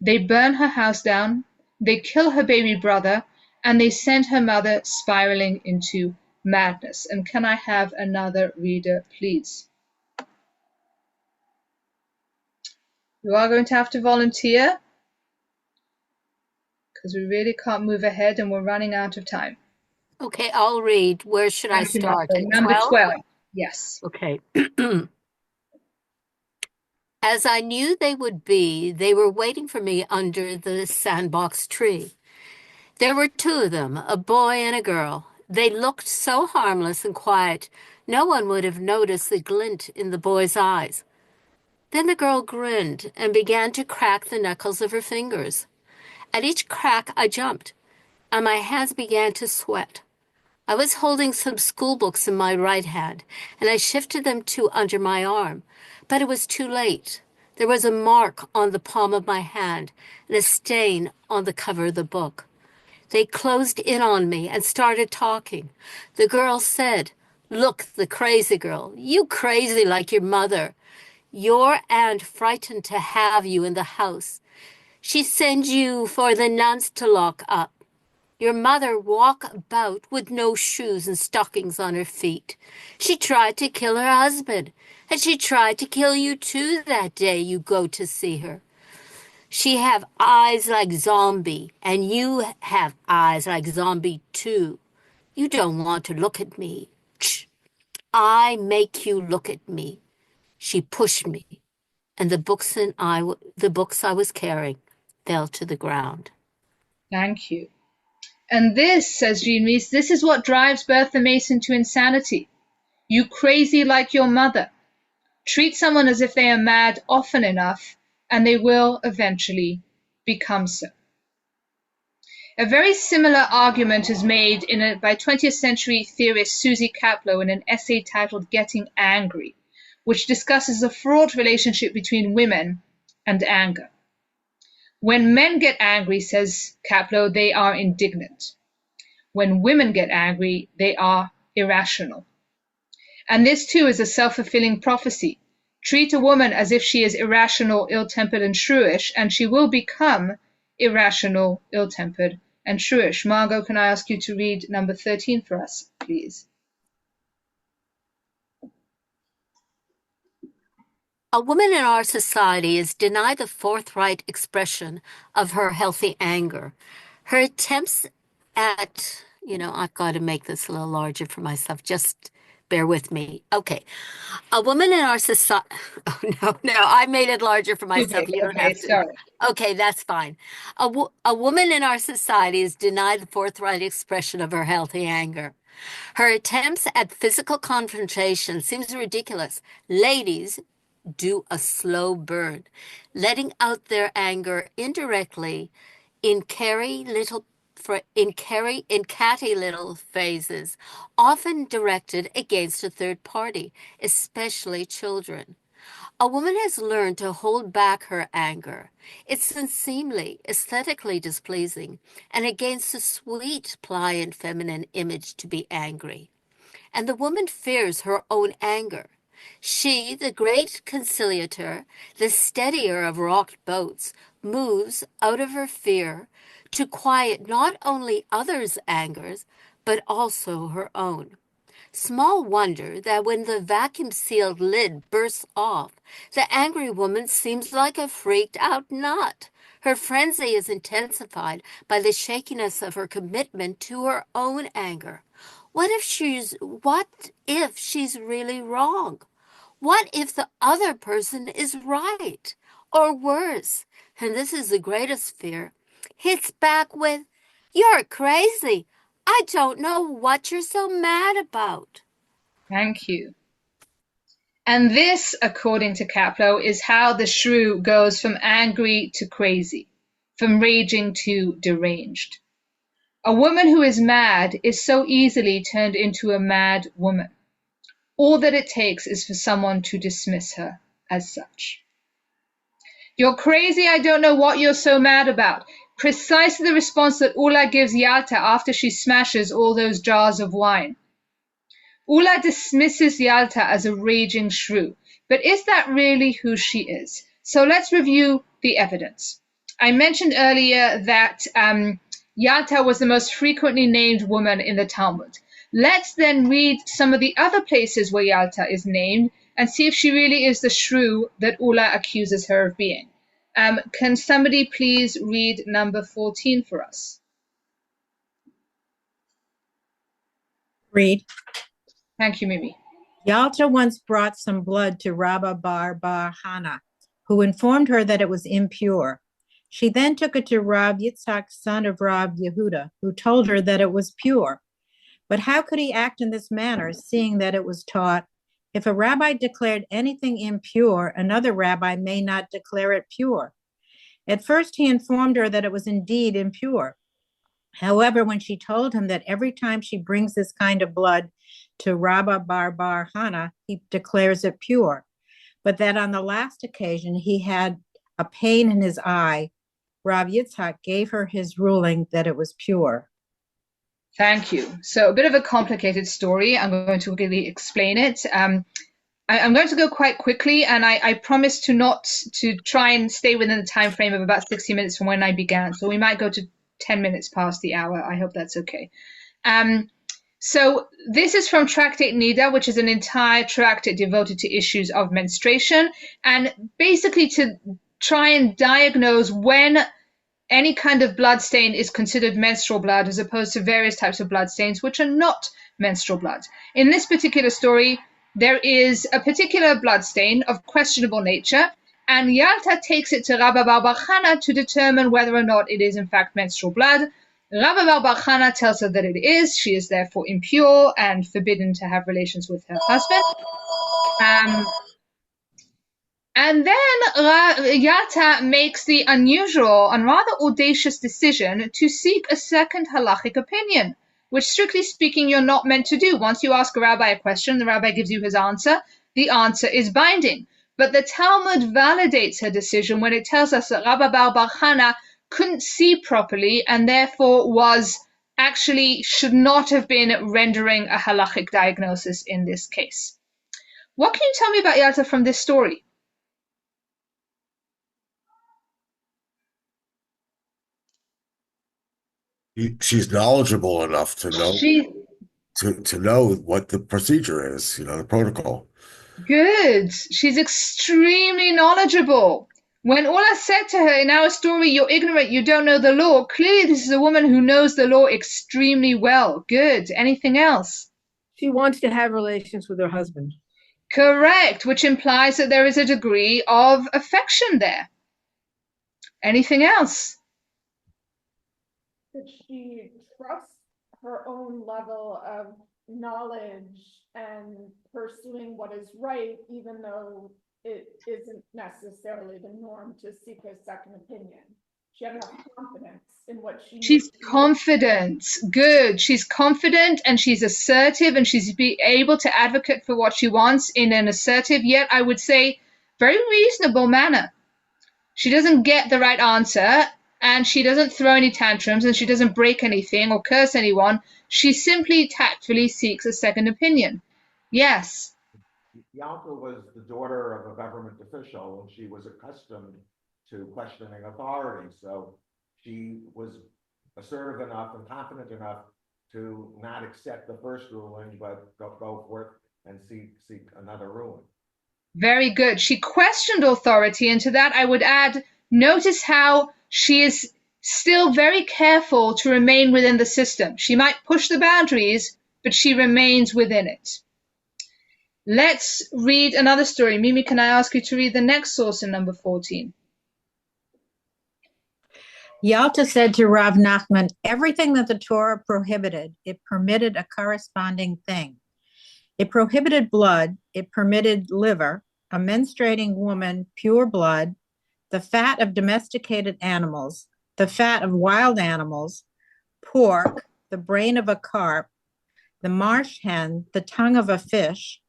They burn her house down, they kill her baby brother, and they send her mother spiraling into madness. And can I have another reader, please? You are going to have to volunteer because we really can't move ahead and we're running out of time. Okay, I'll read. Where should I start? At Number 12? 12. Yes. Okay. As I knew they would be, they were waiting for me under the sandbox tree. There were two of them, a boy and a girl. They looked so harmless and quiet, no one would have noticed the glint in the boy's eyes. Then the girl grinned and began to crack the knuckles of her fingers. At each crack, I jumped, and my hands began to sweat. I was holding some school books in my right hand, and I shifted them to under my arm. But it was too late. There was a mark on the palm of my hand and a stain on the cover of the book. They closed in on me and started talking. The girl said, Look, the crazy girl. You crazy like your mother. Your aunt frightened to have you in the house. She sends you for the nuns to lock up. Your mother walk about with no shoes and stockings on her feet. She tried to kill her husband, and she tried to kill you too that day you go to see her. She have eyes like zombie, and you have eyes like zombie too. You don't want to look at me. Shh. I make you look at me. She pushed me, and the books I was carrying fell to the ground. Thank you. And this, says Jean-Louise, this is what drives Bertha Mason to insanity. You crazy like your mother. Treat someone as if they are mad often enough, and they will eventually become so. A very similar argument is made by 20th century theorist Susie Kaplow in an essay titled Getting Angry, which discusses the fraught relationship between women and anger. When men get angry, says Kaplow, they are indignant. When women get angry, they are irrational. And this too is a self-fulfilling prophecy. Treat a woman as if she is irrational, ill-tempered, and shrewish, and she will become irrational, ill-tempered, and shrewish. Margot, can I ask you to read number 13 for us, please? A woman in our society is denied the forthright expression of her healthy anger. Her attempts at, I've got to make this a little larger for myself. Just bear with me. Okay. A woman in our society, oh, no, I made it larger for myself. Okay, You don't have to. sorry. Okay, that's fine. A woman in our society is denied the forthright expression of her healthy anger. Her attempts at physical confrontation seems ridiculous. Ladies do a slow burn, letting out their anger indirectly in catty little phrases, often directed against a third party, especially children. A woman has learned to hold back her anger. It's unseemly, aesthetically displeasing, and against the sweet, pliant feminine image to be angry. And the woman fears her own anger. She, the great conciliator, the steadier of rocked boats, moves out of her fear to quiet not only others' angers, but also her own. Small wonder that when the vacuum-sealed lid bursts off, the angry woman seems like a freaked-out nut. Her frenzy is intensified by the shakiness of her commitment to her own anger. What if she's really wrong? What if the other person is right? Or worse, and this is the greatest fear, hits back with, "You're crazy. I don't know what you're so mad about." Thank you. And this, according to Kaplow, is how the shrew goes from angry to crazy, from raging to deranged. A woman who is mad is so easily turned into a mad woman. All that it takes is for someone to dismiss her as such. You're crazy, I don't know what you're so mad about. Precisely the response that Ula gives Yalta after she smashes all those jars of wine. Ula dismisses Yalta as a raging shrew, but is that really who she is? So let's review the evidence. I mentioned earlier that Yalta was the most frequently named woman in the Talmud. Let's then read some of the other places where Yalta is named and see if she really is the shrew that Ula accuses her of being. Can somebody please read number 14 for us? Read. Thank you, Mimi. Yalta once brought some blood to Rabba bar Hana, who informed her that it was impure. She then took it to Rab Yitzhak, son of Rab Yehuda, who told her that it was pure. But how could he act in this manner, seeing that it was taught, if a rabbi declared anything impure, another rabbi may not declare it pure? At first, he informed her that it was indeed impure. However, when she told him that every time she brings this kind of blood to Rabba bar Hana, he declares it pure, but that on the last occasion he had a pain in his eye, Rav Yitzhak gave her his ruling that it was pure. Thank you. So a bit of a complicated story. I'm going to really explain it. I'm going to go quite quickly, and I promise to try and stay within the time frame of about 60 minutes from when I began. So we might go to 10 minutes past the hour. I hope that's okay. So this is from Tractate Nida, which is an entire tractate devoted to issues of menstruation, and basically to try and diagnose when any kind of blood stain is considered menstrual blood as opposed to various types of blood stains which are not menstrual blood. In this particular story, there is a particular blood stain of questionable nature, and Yalta takes it to Rabba Bar Chana to determine whether or not it is in fact menstrual blood. Rabba Bar Chana tells her that it is. She is therefore impure and forbidden to have relations with her husband. And then Yalta makes the unusual and rather audacious decision to seek a second halachic opinion, which strictly speaking you're not meant to do. Once you ask a rabbi a question, the rabbi gives you his answer. The answer is binding. But the Talmud validates her decision when it tells us that Rabba Bar Chana couldn't see properly and therefore should not have been rendering a halachic diagnosis in this case. What can you tell me about Yalta from this story? She's knowledgeable enough to know what the procedure is, the protocol. Good. She's extremely knowledgeable. When Ola said to her in our story, you're ignorant, you don't know the law, clearly this is a woman who knows the law extremely well. Good. Anything else? She wants to have relations with her husband. Correct, which implies that there is a degree of affection there. Anything else? That she trusts her own level of knowledge and pursuing what is right, even though it isn't necessarily the norm to seek a second opinion. She had enough confidence in what she She's confident. Good. She's confident and she's assertive and she's able to advocate for what she wants in an assertive, yet I would say very reasonable manner. She doesn't get the right answer and she doesn't throw any tantrums and she doesn't break anything or curse anyone. She simply tactfully seeks a second opinion. Yes. Yalta was the daughter of a government official and she was accustomed to questioning authority. So she was assertive enough and confident enough to not accept the first ruling, but go forth and seek another ruling. Very good. She questioned authority, and to that I would add, notice how she is still very careful to remain within the system. She might push the boundaries, but she remains within it. Let's read another story. Mimi, can I ask you to read the next source in number 14? Yalta said to Rav Nachman, everything that the Torah prohibited, it permitted a corresponding thing. It prohibited blood, it permitted liver, a menstruating woman, pure blood, the fat of domesticated animals, the fat of wild animals, pork, the brain of a carp, the marsh hen, the tongue of a fish,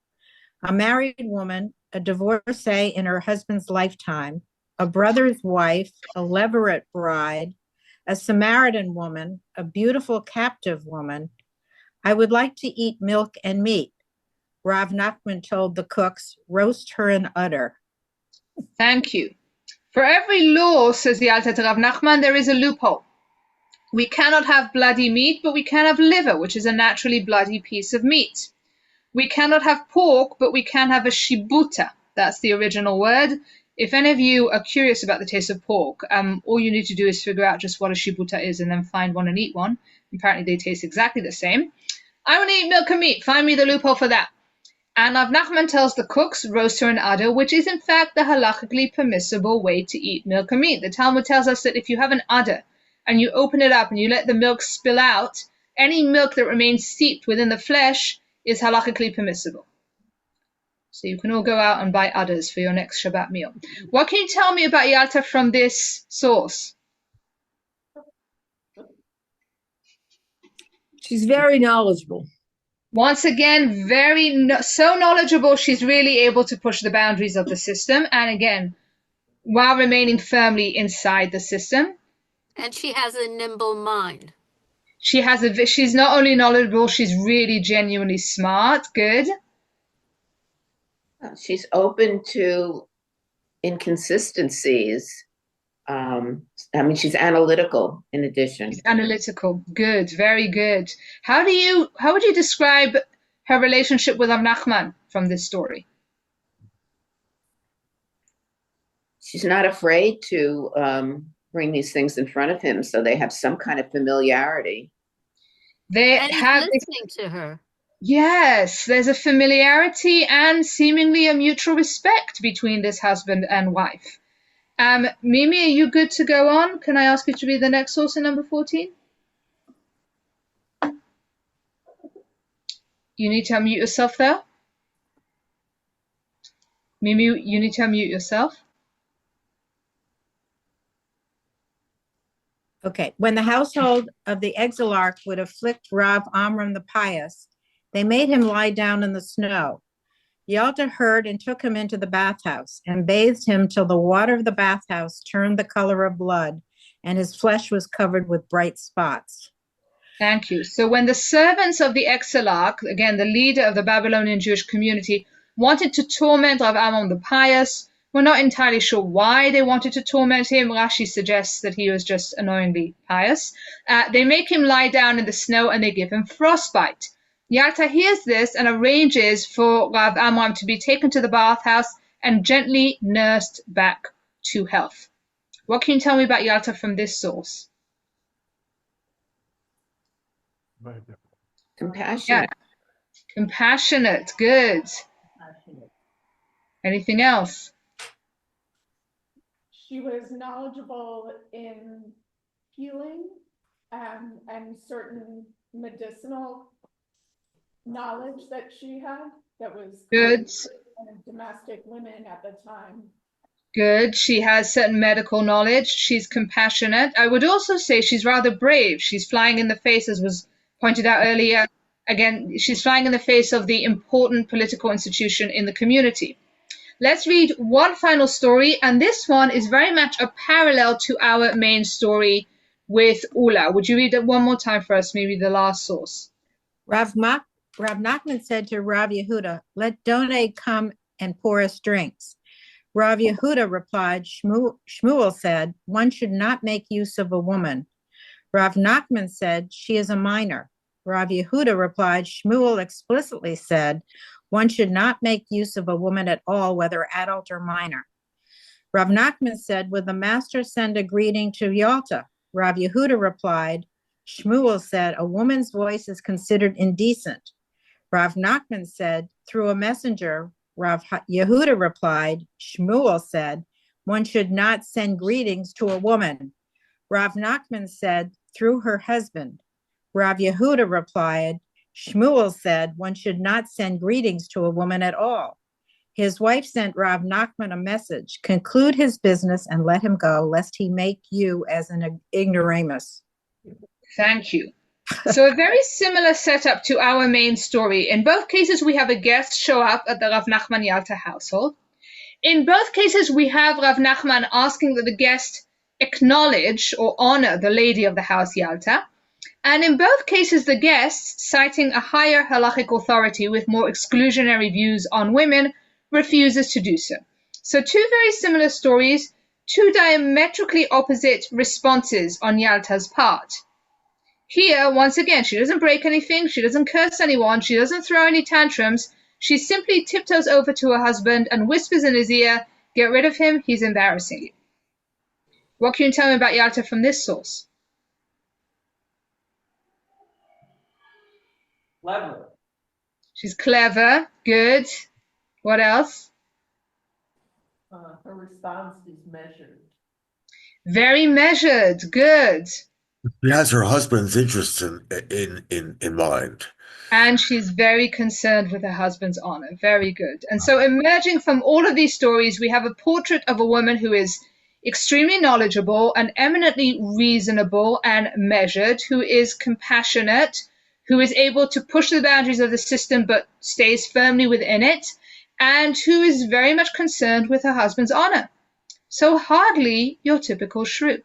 a married woman, a divorcee in her husband's lifetime, a brother's wife, a levirate bride, a Samaritan woman, a beautiful captive woman. I would like to eat milk and meat. Rav Nachman told the cooks, roast her in udder. Thank you. For every law, says the Alta to Rav Nachman, there is a loophole. We cannot have bloody meat, but we can have liver, which is a naturally bloody piece of meat. We cannot have pork, but we can have a shibuta. That's the original word. If any of you are curious about the taste of pork, all you need to do is figure out just what a shibuta is and then find one and eat one. Apparently they taste exactly the same. I want to eat milk and meat. Find me the loophole for that. And Rav Nachman tells the cooks, roast her in udder, which is in fact the halachically permissible way to eat milk and meat. The Talmud tells us that if you have an udder and you open it up and you let the milk spill out, any milk that remains seeped within the flesh is halachically permissible. So you can all go out and buy udders for your next Shabbat meal. What can you tell me about Yalta from this source? She's very knowledgeable. Once again, so knowledgeable, she's really able to push the boundaries of the system. And again, while remaining firmly inside the system. And she has a nimble mind. She's not only knowledgeable, she's really genuinely smart. Good. She's open to inconsistencies. I mean, she's analytical in addition. She's analytical. Good. Very good. How would you describe her relationship with Rav Nachman from this story? She's not afraid to bring these things in front of him, so they have some kind of familiarity. And he's listening to her. Yes, there's a familiarity and seemingly a mutual respect between this husband and wife. Mimi, are you good to go on? Can I ask you to read the next source in number 14? You need to unmute yourself though. Mimi, you need to unmute yourself. Okay. When the household of the exilarch would afflict Rav Amram the pious, they made him lie down in the snow. Yalta heard and took him into the bathhouse and bathed him till the water of the bathhouse turned the color of blood, and his flesh was covered with bright spots. Thank you. So when the servants of the Exilarch, again, the leader of the Babylonian Jewish community, wanted to torment Rav Amram the pious, we're not entirely sure why they wanted to torment him. Rashi suggests that he was just annoyingly pious. They make him lie down in the snow and they give him frostbite. Yalta hears this and arranges for Rav Amram to be taken to the bathhouse and gently nursed back to health. What can you tell me about Yalta from this source? Compassionate. Yeah. Compassionate. Good. Anything else? She was knowledgeable in healing and certain medicinal knowledge that she had that was good. Domestic women at the time. Good. She has certain medical knowledge. She's compassionate. I would also say she's rather brave. She's flying in the face, as was pointed out earlier. Again, she's flying in the face of the important political institution in the community. Let's read one final story, and this one is very much a parallel to our main story with Ula. Would you read it one more time for us, maybe the last source? Rav Nachman said to Rav Yehuda, "Let Donai come and pour us drinks." Rav Yehuda replied, Shmuel said, "One should not make use of a woman." Rav Nachman said, "She is a minor." Rav Yehuda replied, Shmuel explicitly said, "One should not make use of a woman at all, whether adult or minor." Rav Nachman said, "Would the master send a greeting to Yalta?" Rav Yehuda replied, Shmuel said, "A woman's voice is considered indecent." Rav Nachman said, "Through a messenger." Rav Yehuda replied, Shmuel said, "One should not send greetings to a woman." Rav Nachman said, "Through her husband." Rav Yehuda replied, Shmuel said, "One should not send greetings to a woman at all." His wife sent Rav Nachman a message, "Conclude his business and let him go, lest he make you as an ignoramus." Thank you. So a very similar setup to our main story. In both cases, we have a guest show up at the Rav Nachman Yalta household. In both cases, we have Rav Nachman asking that the guest acknowledge or honor the lady of the house Yalta. And in both cases, the guest, citing a higher halachic authority with more exclusionary views on women, refuses to do so. So two very similar stories, two diametrically opposite responses on Yalta's part. Here, once again, she doesn't break anything, she doesn't curse anyone, she doesn't throw any tantrums. She simply tiptoes over to her husband and whispers in his ear, "Get rid of him, he's embarrassing you." What can you tell me about Yalta from this source? Clever. She's clever, good. What else? Her response is measured. Very measured, good. She has her husband's interests in mind. And she's very concerned with her husband's honor. Very good. And so emerging from all of these stories, we have a portrait of a woman who is extremely knowledgeable and eminently reasonable and measured, who is compassionate, who is able to push the boundaries of the system but stays firmly within it, and who is very much concerned with her husband's honor. So hardly your typical shrew.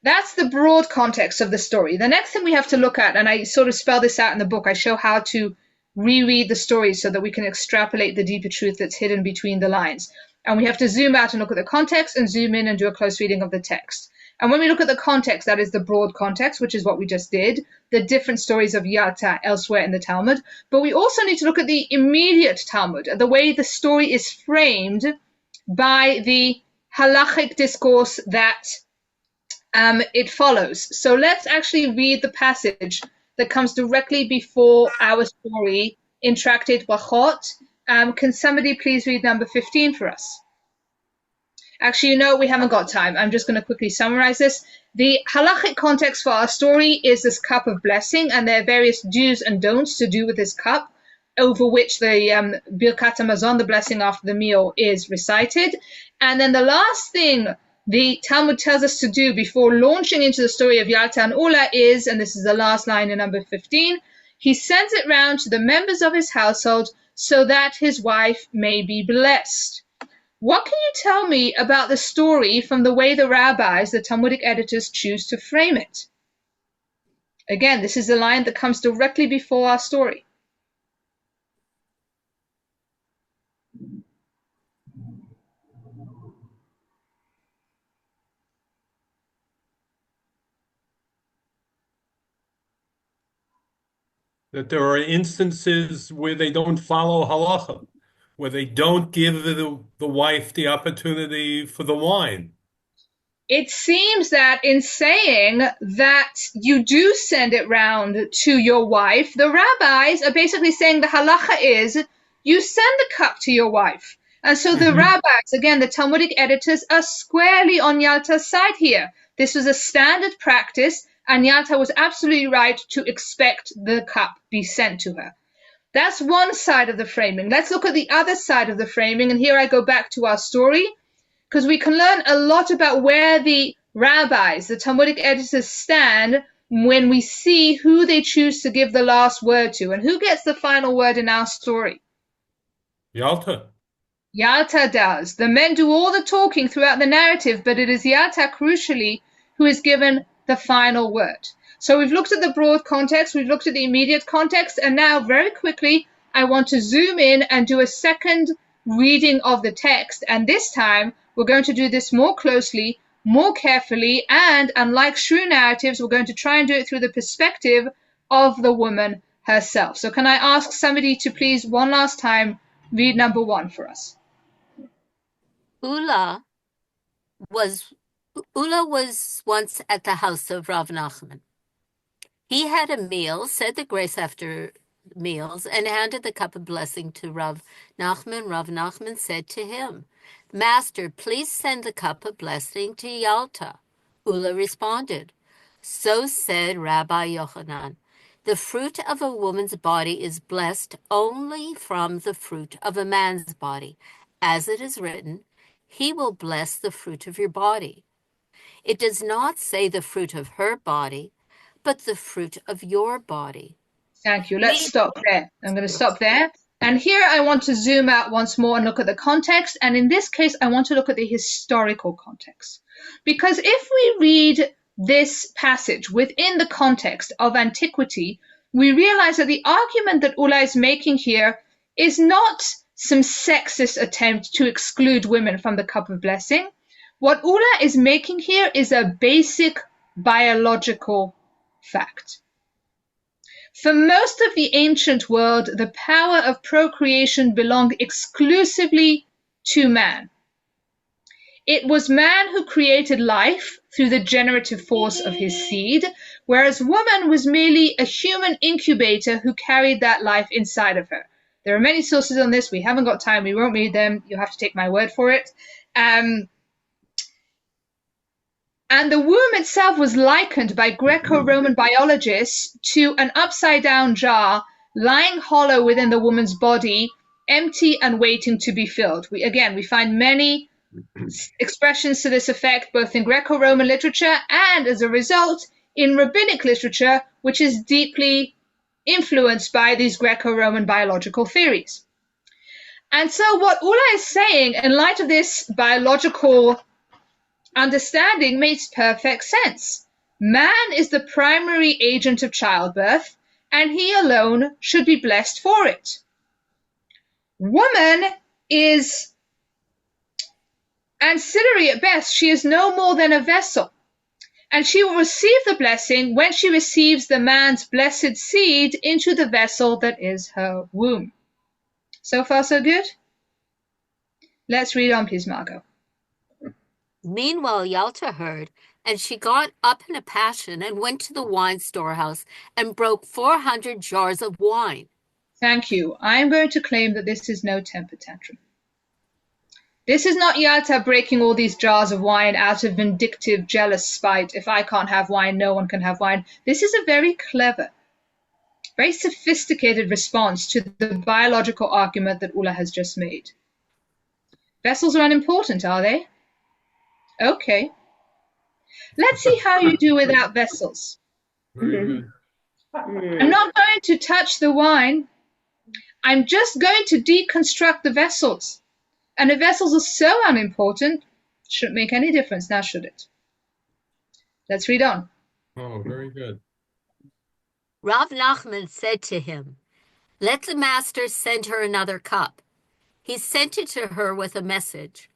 That's the broad context of the story. The next thing we have to look at, and I sort of spell this out in the book, I show how to reread the story so that we can extrapolate the deeper truth that's hidden between the lines. And we have to zoom out and look at the context and zoom in and do a close reading of the text. And when we look at the context, that is the broad context, which is what we just did, the different stories of Yalta elsewhere in the Talmud. But we also need to look at the immediate Talmud, the way the story is framed by the halachic discourse that it follows. So let's actually read the passage that comes directly before our story in Tractate Brachot. Can somebody please read number 15 for us? Actually, we haven't got time. I'm just going to quickly summarize this. The halachic context for our story is this cup of blessing, and there are various do's and don'ts to do with this cup, over which the Birkat Hamazon, the blessing after the meal, is recited. And then the last thing the Talmud tells us to do before launching into the story of Yalta and Ula is, and this is the last line in number 15, he sends it round to the members of his household so that his wife may be blessed. What can you tell me about the story from the way the rabbis, the Talmudic editors, choose to frame it? Again, this is the line that comes directly before our story. That there are instances where they don't follow halacha, where they don't give the wife the opportunity for the wine. It seems that in saying that you do send it round to your wife, the rabbis are basically saying the halacha is you send the cup to your wife. And so the rabbis, again, the Talmudic editors, are squarely on Yalta's side here. This was a standard practice, and Yalta was absolutely right to expect the cup be sent to her. That's one side of the framing. Let's look at the other side of the framing, and here I go back to our story, because we can learn a lot about where the rabbis, the Talmudic editors, stand when we see who they choose to give the last word to. And who gets the final word in our story? Yalta. Yalta does. The men do all the talking throughout the narrative, but it is Yalta, crucially, who is given the final word. So we've looked at the broad context, we've looked at the immediate context, and now very quickly I want to zoom in and do a second reading of the text. And this time we're going to do this more closely, more carefully, and unlike shrew narratives, we're going to try and do it through the perspective of the woman herself. So can I ask somebody to please one last time read number 1 for us? Ula was once at the house of Rav Nachman. He had a meal, said the grace after meals, and handed the cup of blessing to Rav Nachman. Rav Nachman said to him, "Master, please send the cup of blessing to Yalta." Ula responded, "So said Rabbi Yochanan, the fruit of a woman's body is blessed only from the fruit of a man's body. As it is written, he will bless the fruit of your body. It does not say the fruit of her body, but the fruit of your body." Thank you. Let's stop there. I'm going to stop there. And here I want to zoom out once more and look at the context. And in this case, I want to look at the historical context. Because if we read this passage within the context of antiquity, we realize that the argument that Ula is making here is not some sexist attempt to exclude women from the cup of blessing. What Ula is making here is a basic biological fact. For most of the ancient world, the power of procreation belonged exclusively to man. It was man who created life through the generative force of his seed, whereas woman was merely a human incubator who carried that life inside of her. There are many sources on this. We haven't got time. We won't read them. You'll have to take my word for it. And the womb itself was likened by Greco-Roman biologists to an upside-down jar lying hollow within the woman's body, empty and waiting to be filled. We find many expressions to this effect, both in Greco-Roman literature and, as a result, in rabbinic literature, which is deeply influenced by these Greco-Roman biological theories. And so what Ula is saying, in light of this biological understanding makes perfect sense. Man is the primary agent of childbirth, and he alone should be blessed for it. Woman is ancillary at best. She is no more than a vessel, and she will receive the blessing when she receives the man's blessed seed into the vessel that is her womb. So far, so good? Let's read on, please, Margot. Meanwhile, Yalta heard, and she got up in a passion and went to the wine storehouse and broke 400 jars of wine. Thank you. I am going to claim that this is no temper tantrum. This is not Yalta breaking all these jars of wine out of vindictive, jealous spite. If I can't have wine, no one can have wine. This is a very clever, very sophisticated response to the biological argument that Ulla has just made. Vessels are unimportant, are they? Okay. Let's see how you do without vessels. Very good. I'm not going to touch the wine. I'm just going to deconstruct the vessels. And the vessels are so unimportant, shouldn't make any difference now, should it? Let's read on. Oh, very good. Rav Nachman said to him, "Let the master send her another cup." He sent it to her with a message.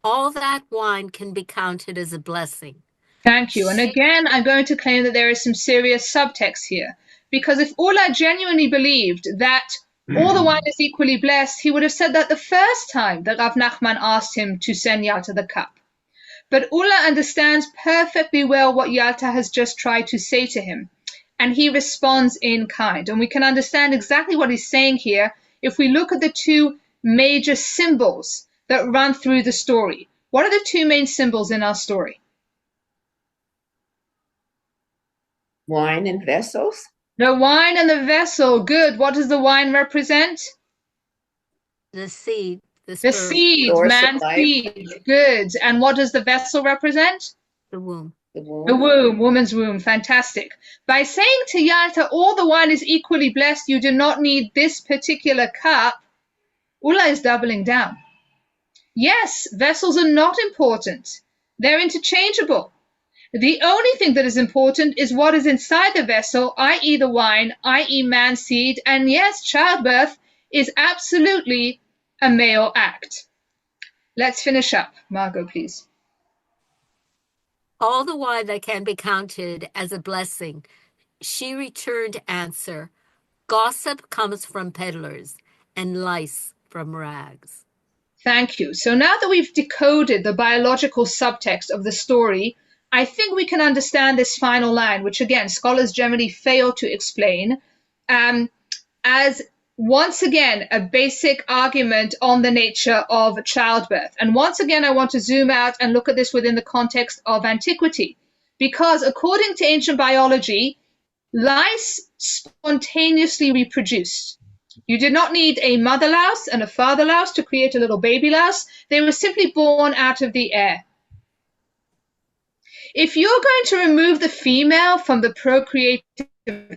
All that wine can be counted as a blessing. Thank you. And again, I'm going to claim that there is some serious subtext here. Because if Ulla genuinely believed that all the wine is equally blessed, he would have said that the first time that Rav Nachman asked him to send Yalta the cup. But Ulla understands perfectly well what Yalta has just tried to say to him, and he responds in kind. And we can understand exactly what he's saying here if we look at the two major symbols that run through the story. What are the two main symbols in our story? Wine and vessels? The wine and the vessel. Good. What does the wine represent? The seed. The seed, Source of man's life. seed. Good. And what does the vessel represent? The womb. The womb. The womb, woman's womb. Fantastic. By saying to Yalta, all the wine is equally blessed, you do not need this particular cup, Ulla is doubling down. Yes, vessels are not important. They're interchangeable. The only thing that is important is what is inside the vessel, i.e. the wine, i.e. man's seed, and yes, childbirth is absolutely a male act. Let's finish up. Margot, please. All the wine that can be counted as a blessing. She returned answer, gossip comes from peddlers and lice from rags. Thank you. So now that we've decoded the biological subtext of the story, I think we can understand this final line, which again, scholars generally fail to explain, as once again, a basic argument on the nature of childbirth. And once again, I want to zoom out and look at this within the context of antiquity, because according to ancient biology, lice spontaneously reproduced. You did not need a mother louse and a father louse to create a little baby louse. They were simply born out of the air. If you're going to remove the female from the procreative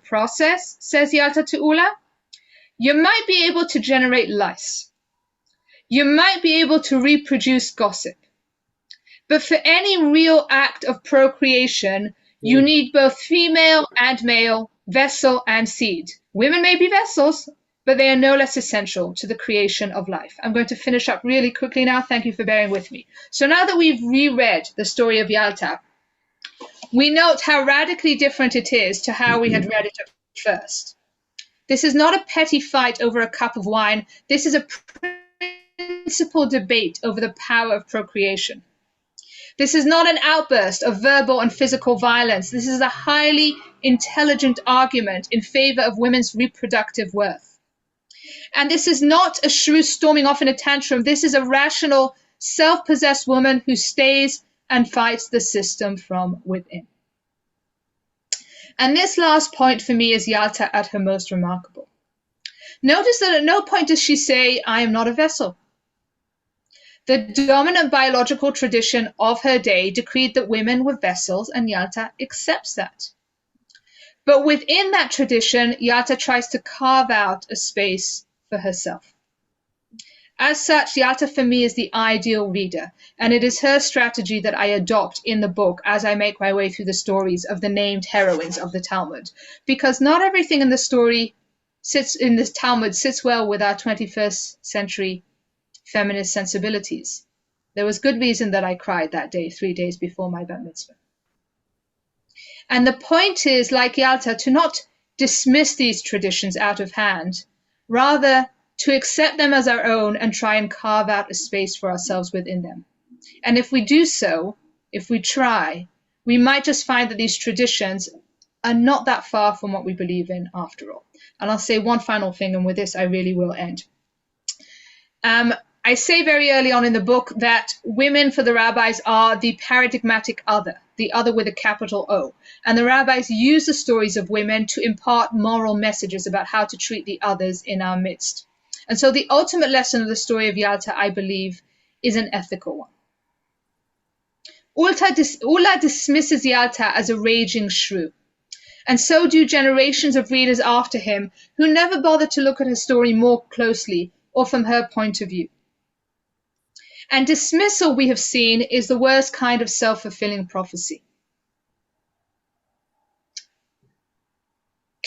process, says Yalta to Ulla, you might be able to generate lice. You might be able to reproduce gossip. But for any real act of procreation, you need both female and male, vessel and seed. Women may be vessels, but they are no less essential to the creation of life. I'm going to finish up really quickly now. Thank you for bearing with me. So now that we've reread the story of Yalta, we note how radically different it is to how we had read it at first. This is not a petty fight over a cup of wine. This is a principal debate over the power of procreation. This is not an outburst of verbal and physical violence. This is a highly intelligent argument in favor of women's reproductive worth. And this is not a shrew storming off in a tantrum. This is a rational, self-possessed woman who stays and fights the system from within. And this last point for me is Yalta at her most remarkable. Notice that at no point does she say, I am not a vessel. The dominant biological tradition of her day decreed that women were vessels, and Yalta accepts that. But within that tradition, Yalta tries to carve out a space for herself. As such, Yalta for me is the ideal reader, and it is her strategy that I adopt in the book as I make my way through the stories of the named heroines of the Talmud, because not everything in the story in this Talmud sits well with our 21st century feminist sensibilities. There was good reason that I cried that day, 3 days before my bat mitzvah. And the point is, like Yalta, to not dismiss these traditions out of hand, rather to accept them as our own and try and carve out a space for ourselves within them. And if we do so, if we try, we might just find that these traditions are not that far from what we believe in after all. And I'll say one final thing, and with this I really will end. I say very early on in the book that women for the rabbis are the paradigmatic other, the other with a capital O. And the rabbis use the stories of women to impart moral messages about how to treat the others in our midst. And so the ultimate lesson of the story of Yalta, I believe, is an ethical one. Ulla dismisses Yalta as a raging shrew. And so do generations of readers after him who never bothered to look at her story more closely or from her point of view. And dismissal, we have seen, is the worst kind of self-fulfilling prophecy.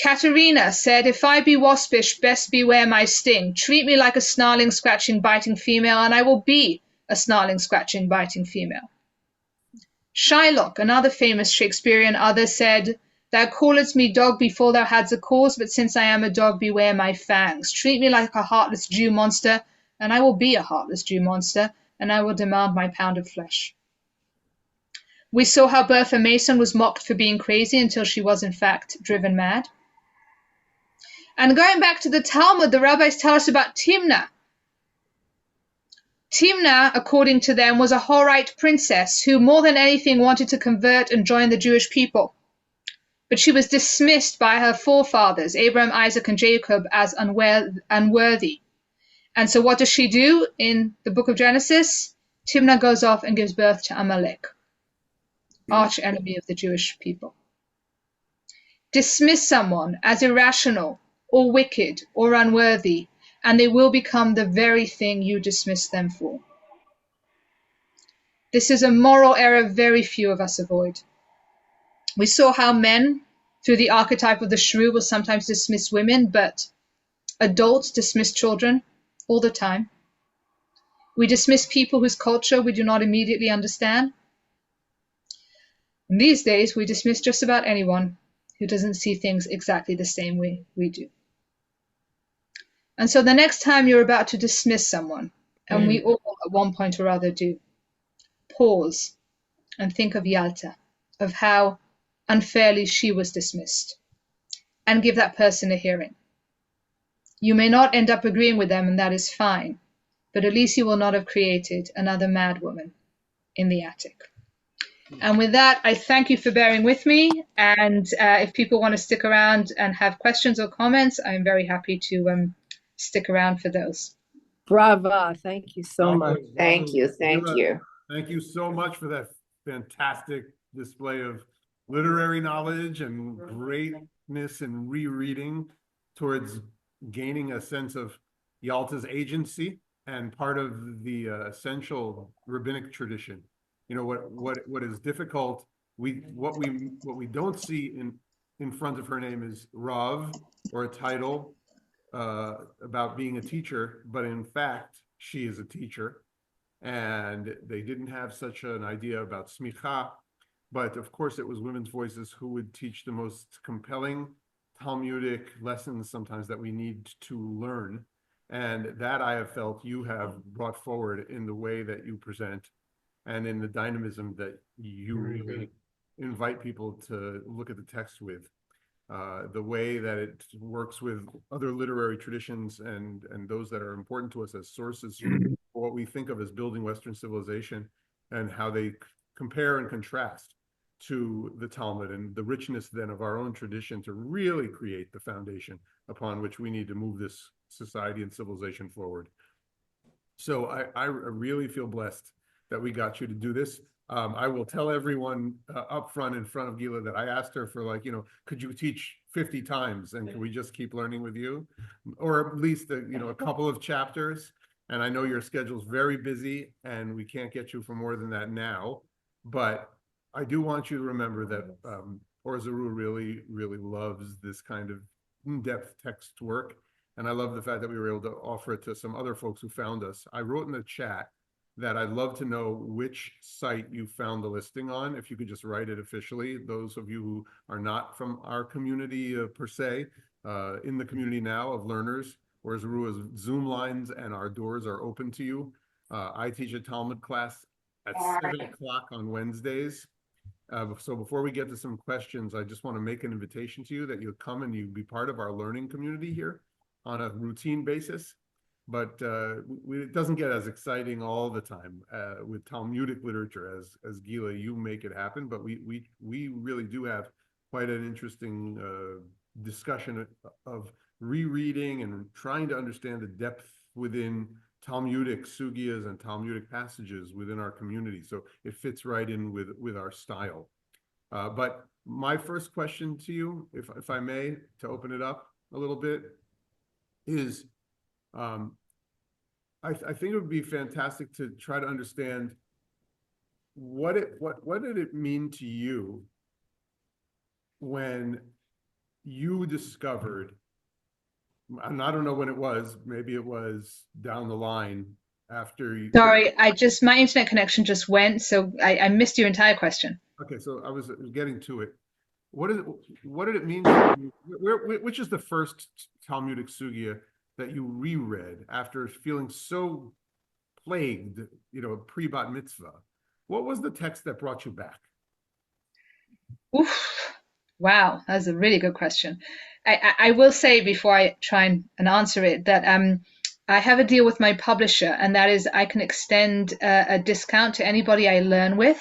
Katerina said, "If I be waspish, best beware my sting. Treat me like a snarling, scratching, biting female, and I will be a snarling, scratching, biting female." Shylock, another famous Shakespearean other, said, "Thou calledst me dog before thou hadst a cause, but since I am a dog, beware my fangs. Treat me like a heartless Jew monster, and I will be a heartless Jew monster, and I will demand my pound of flesh." We saw how Bertha Mason was mocked for being crazy until she was in fact driven mad. And going back to the Talmud, the rabbis tell us about Timna. Timna, according to them, was a Horite princess who more than anything wanted to convert and join the Jewish people. But she was dismissed by her forefathers, Abraham, Isaac, and Jacob, as unworthy. And so what does she do in the book of Genesis? Timna goes off and gives birth to Amalek, arch enemy of the Jewish people. Dismiss someone as irrational or wicked or unworthy, and they will become the very thing you dismiss them for. This is a moral error very few of us avoid. We saw how men, through the archetype of the shrew, will sometimes dismiss women, but adults dismiss children all the time. We dismiss people whose culture we do not immediately understand. And these days, we dismiss just about anyone who doesn't see things exactly the same way we do. And so the next time you're about to dismiss someone, and we all at one point or other do, pause and think of Yalta, of how unfairly she was dismissed, and give that person a hearing. You may not end up agreeing with them, and that is fine, but at least you will not have created another mad woman in the attic. And with that, I thank you for bearing with me. And if people want to stick around and have questions or comments, I'm very happy to stick around for those. Brava. Thank you so much. Thank you. Thank you. Thank you so much for that fantastic display of literary knowledge and greatness in rereading towards gaining a sense of Yalta's agency and part of the essential rabbinic tradition. You know, what is difficult, what we don't see in front of her name is Rav, or a title about being a teacher, but in fact she is a teacher, and they didn't have such an idea about smicha, but of course it was women's voices who would teach the most compelling Talmudic lessons sometimes that we need to learn, and that I have felt you have brought forward in the way that you present and in the dynamism that you really invite people to look at the text with. The way that it works with other literary traditions and those that are important to us as sources for what we think of as building Western civilization, and how they compare and contrast to the Talmud and the richness then of our own tradition to really create the foundation upon which we need to move this society and civilization forward. So I really feel blessed that we got you to do this. I will tell everyone up front in front of Gila that I asked her for, like, could you teach 50 times and can we just keep learning with you? Or at least, a couple of chapters. And I know your schedule's very busy and we can't get you for more than that now, but I do want you to remember that Orzaru really, really loves this kind of in-depth text work. And I love the fact that we were able to offer it to some other folks who found us. I wrote in the chat that I'd love to know which site you found the listing on, if you could just write it officially. Those of you who are not from our community per se, in the community now of learners, whereas Rua's Zoom lines and our doors are open to you. I teach a Talmud class at 7 o'clock on Wednesdays. So before we get to some questions, I just want to make an invitation to you that you'll come and you be part of our learning community here on a routine basis. But it doesn't get as exciting all the time with Talmudic literature as Gila, you make it happen. But we really do have quite an interesting discussion of rereading and trying to understand the depth within Talmudic sugiyas and Talmudic passages within our community. So it fits right in with our style. But my first question to you, if I may, to open it up a little bit, is I think it would be fantastic to try to understand what did it mean to you when you discovered, and I don't know when it was, maybe it was down the line after you. Sorry, my internet connection just went, so I missed your entire question. Okay, so I was getting to it. What did it mean to you? Which is the first Talmudic sugya that you reread after feeling so plagued, pre-bat mitzvah? What was the text that brought you back? Oof. Wow, that's a really good question. I will say before I try and answer it that I have a deal with my publisher, and that is I can extend a discount to anybody I learn with.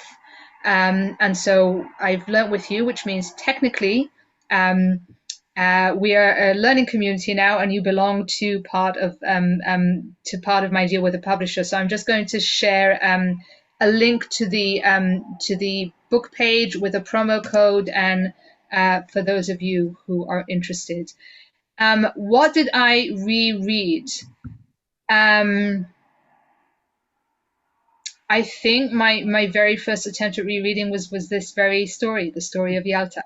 And so I've learned with you, which means technically we are a learning community now, and you belong to part of my deal with the publisher. So I'm just going to share a link to the book page with a promo code, and for those of you who are interested. What did I reread? I think my very first attempt at rereading was this very story, the story of Yalta.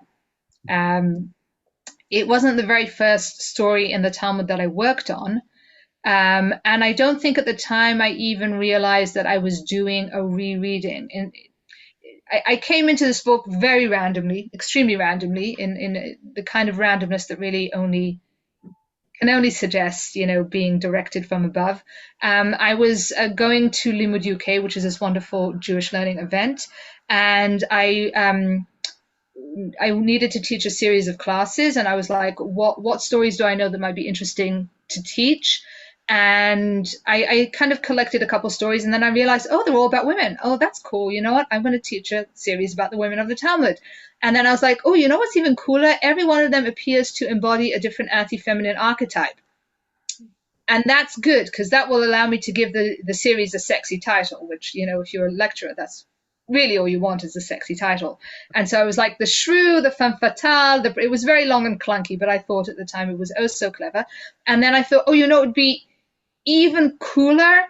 It wasn't the very first story in the Talmud that I worked on. And I don't think at the time I even realized that I was doing a rereading. And I came into this book very randomly, extremely randomly, in the kind of randomness that really can only suggest, being directed from above. I was going to Limud UK, which is this wonderful Jewish learning event, and I needed to teach a series of classes, and I was like, what stories do I know that might be interesting to teach? And I kind of collected a couple stories, and then I realized, oh, they're all about women. Oh, that's cool. You know what? I'm going to teach a series about the women of the Talmud. And then I was like, oh, you know what's even cooler? Every one of them appears to embody a different anti-feminine archetype. And that's good, because that will allow me to give the series a sexy title, which, if you're a lecturer, that's really all you want is a sexy title. And so I was like, the shrew, the femme fatale, it was very long and clunky, but I thought at the time it was oh so clever. And then I thought, it would be even cooler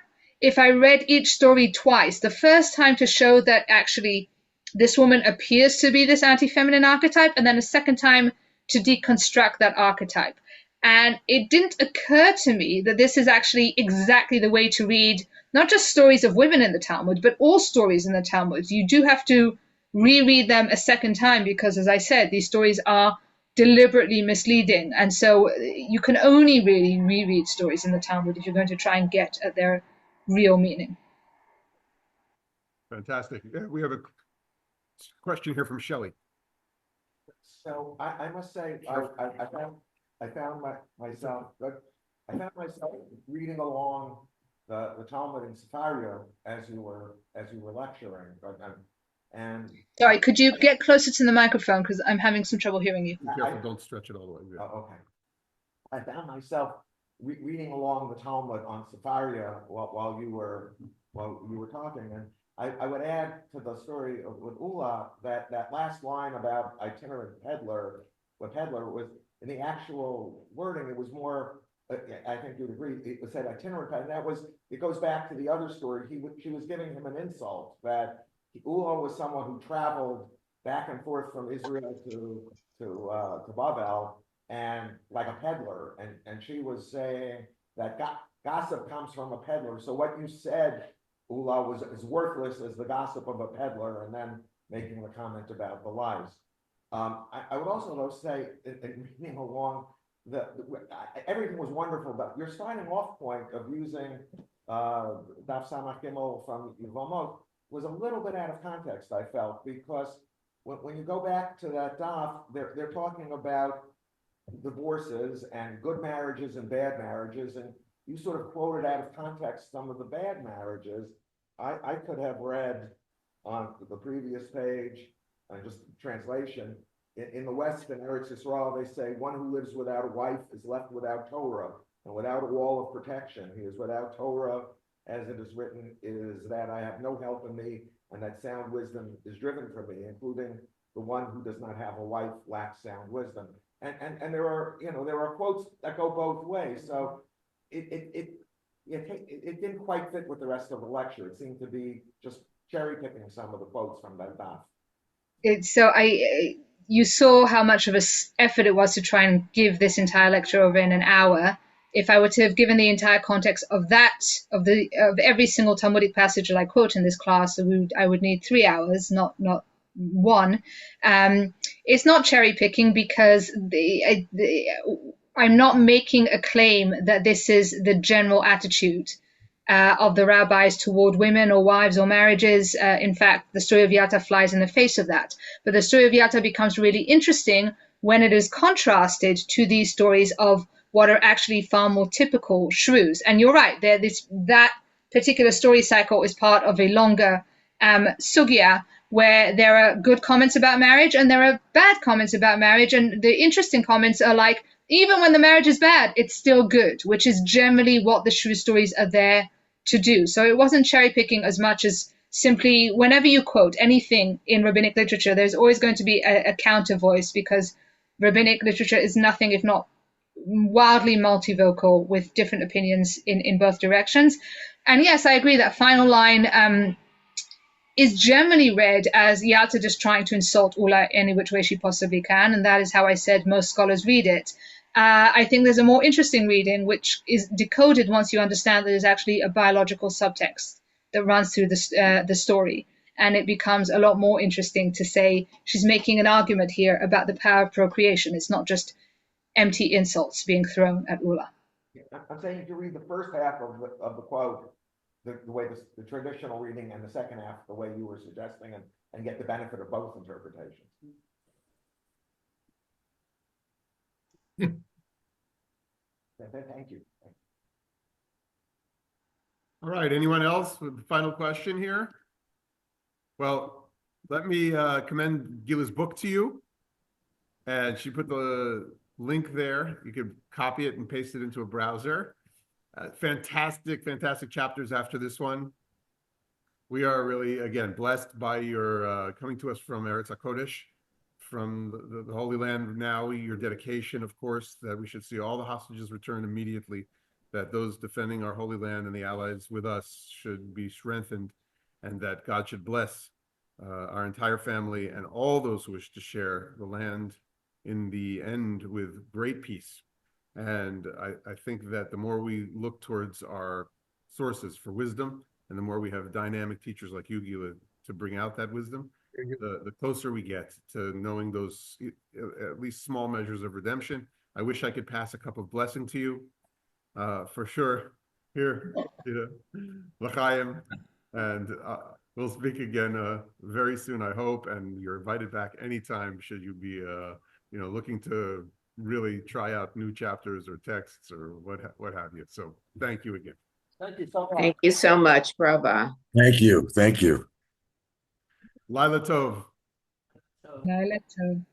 if I read each story twice. The first time to show that actually this woman appears to be this anti-feminine archetype, and then a second time to deconstruct that archetype. And it didn't occur to me that this is actually exactly the way to read not just stories of women in the Talmud, but all stories in the Talmud. You do have to reread them a second time because, as I said, these stories are deliberately misleading. And so you can only really reread stories in the Talmud if you're going to try and get at their real meaning. Fantastic. We have a question here from Shelley. So I must say, I found myself reading along the Talmud in Sefaria as you were lecturing, and sorry, could you get closer to the microphone because I'm having some trouble hearing you. Be careful, don't stretch it all the way. Yeah. Okay. I found myself reading along the Talmud on Sefaria while you were talking, and I would add to the story with Ula that last line about itinerant peddler. What peddler was in the actual wording, it was more I think you'd agree, it was said itinerant path, and that was, it goes back to the other story, she was giving him an insult, that Ula was someone who traveled back and forth from Israel to Babel, and like a peddler, and she was saying that gossip comes from a peddler, so what you said, Ula, was as worthless as the gossip of a peddler, and then making the comment about the lies. I would also though say, in reading along, everything was wonderful, but your starting off point of using Daf Samach Gimel from Yevamot was a little bit out of context, I felt, because when you go back to that Daf, they're talking about divorces and good marriages and bad marriages, and you sort of quoted out of context some of the bad marriages. I could have read on the previous page, just translation, in the West, in Eretz Yisrael, they say, one who lives without a wife is left without Torah, and without a wall of protection. He is without Torah, as it is written, is that I have no help in me, and that sound wisdom is driven from me, including the one who does not have a wife lacks sound wisdom. And there are quotes that go both ways. So it didn't quite fit with the rest of the lecture. It seemed to be just cherry picking some of the quotes from that Daf. You saw how much of an effort it was to try and give this entire lecture over in an hour. If I were to have given the entire context of every single Talmudic passage that I quote in this class, I would need 3 hours, not one. It's not cherry picking, because I'm not making a claim that this is the general attitude of the rabbis toward women or wives or marriages. In fact, the story of Yatta flies in the face of that. But the story of Yatta becomes really interesting when it is contrasted to these stories of what are actually far more typical shrews. And you're right, that particular story cycle is part of a longer sugya, where there are good comments about marriage and there are bad comments about marriage. And the interesting comments are like, even when the marriage is bad, it's still good, which is generally what the shrew stories are there to do. So it wasn't cherry picking as much as simply, whenever you quote anything in rabbinic literature, there's always going to be a counter voice, because rabbinic literature is nothing if not wildly multivocal with different opinions in both directions. And yes, I agree that final line is generally read as Yalta just trying to insult Ula any which way she possibly can, and that is how I said most scholars read it. I think there's a more interesting reading, which is decoded once you understand that there's actually a biological subtext that runs through the story, and it becomes a lot more interesting to say she's making an argument here about the power of procreation. It's not just empty insults being thrown at Ula. I'm saying if you read the first half of the quote, the way the traditional reading, and the second half the way you were suggesting, and get the benefit of both interpretations. Thank you. All right, anyone else with the final question here? Well, let me commend Gila's book to you. And she put the link there. You could copy it and paste it into a browser. Fantastic chapters after this one. We are really, again, blessed by your coming to us from Eretz HaKodesh, from the Holy Land. Now, your dedication, of course, that we should see all the hostages returned immediately, that those defending our Holy Land and the allies with us should be strengthened, and that God should bless our entire family and all those who wish to share the land in the end with great peace. And I think that the more we look towards our sources for wisdom, and the more we have dynamic teachers like you, Gila, to bring out that wisdom, the closer we get to knowing those at least small measures of redemption. I wish I could pass a cup of blessing to you, for sure. Here, l'chaim, and we'll speak again very soon, I hope. And you're invited back anytime should you be looking to really try out new chapters or texts or what have you. So thank you again. Thank you so much. Thank you so much, Brava. Thank you. Thank you. Laila Tov. Laila Tov.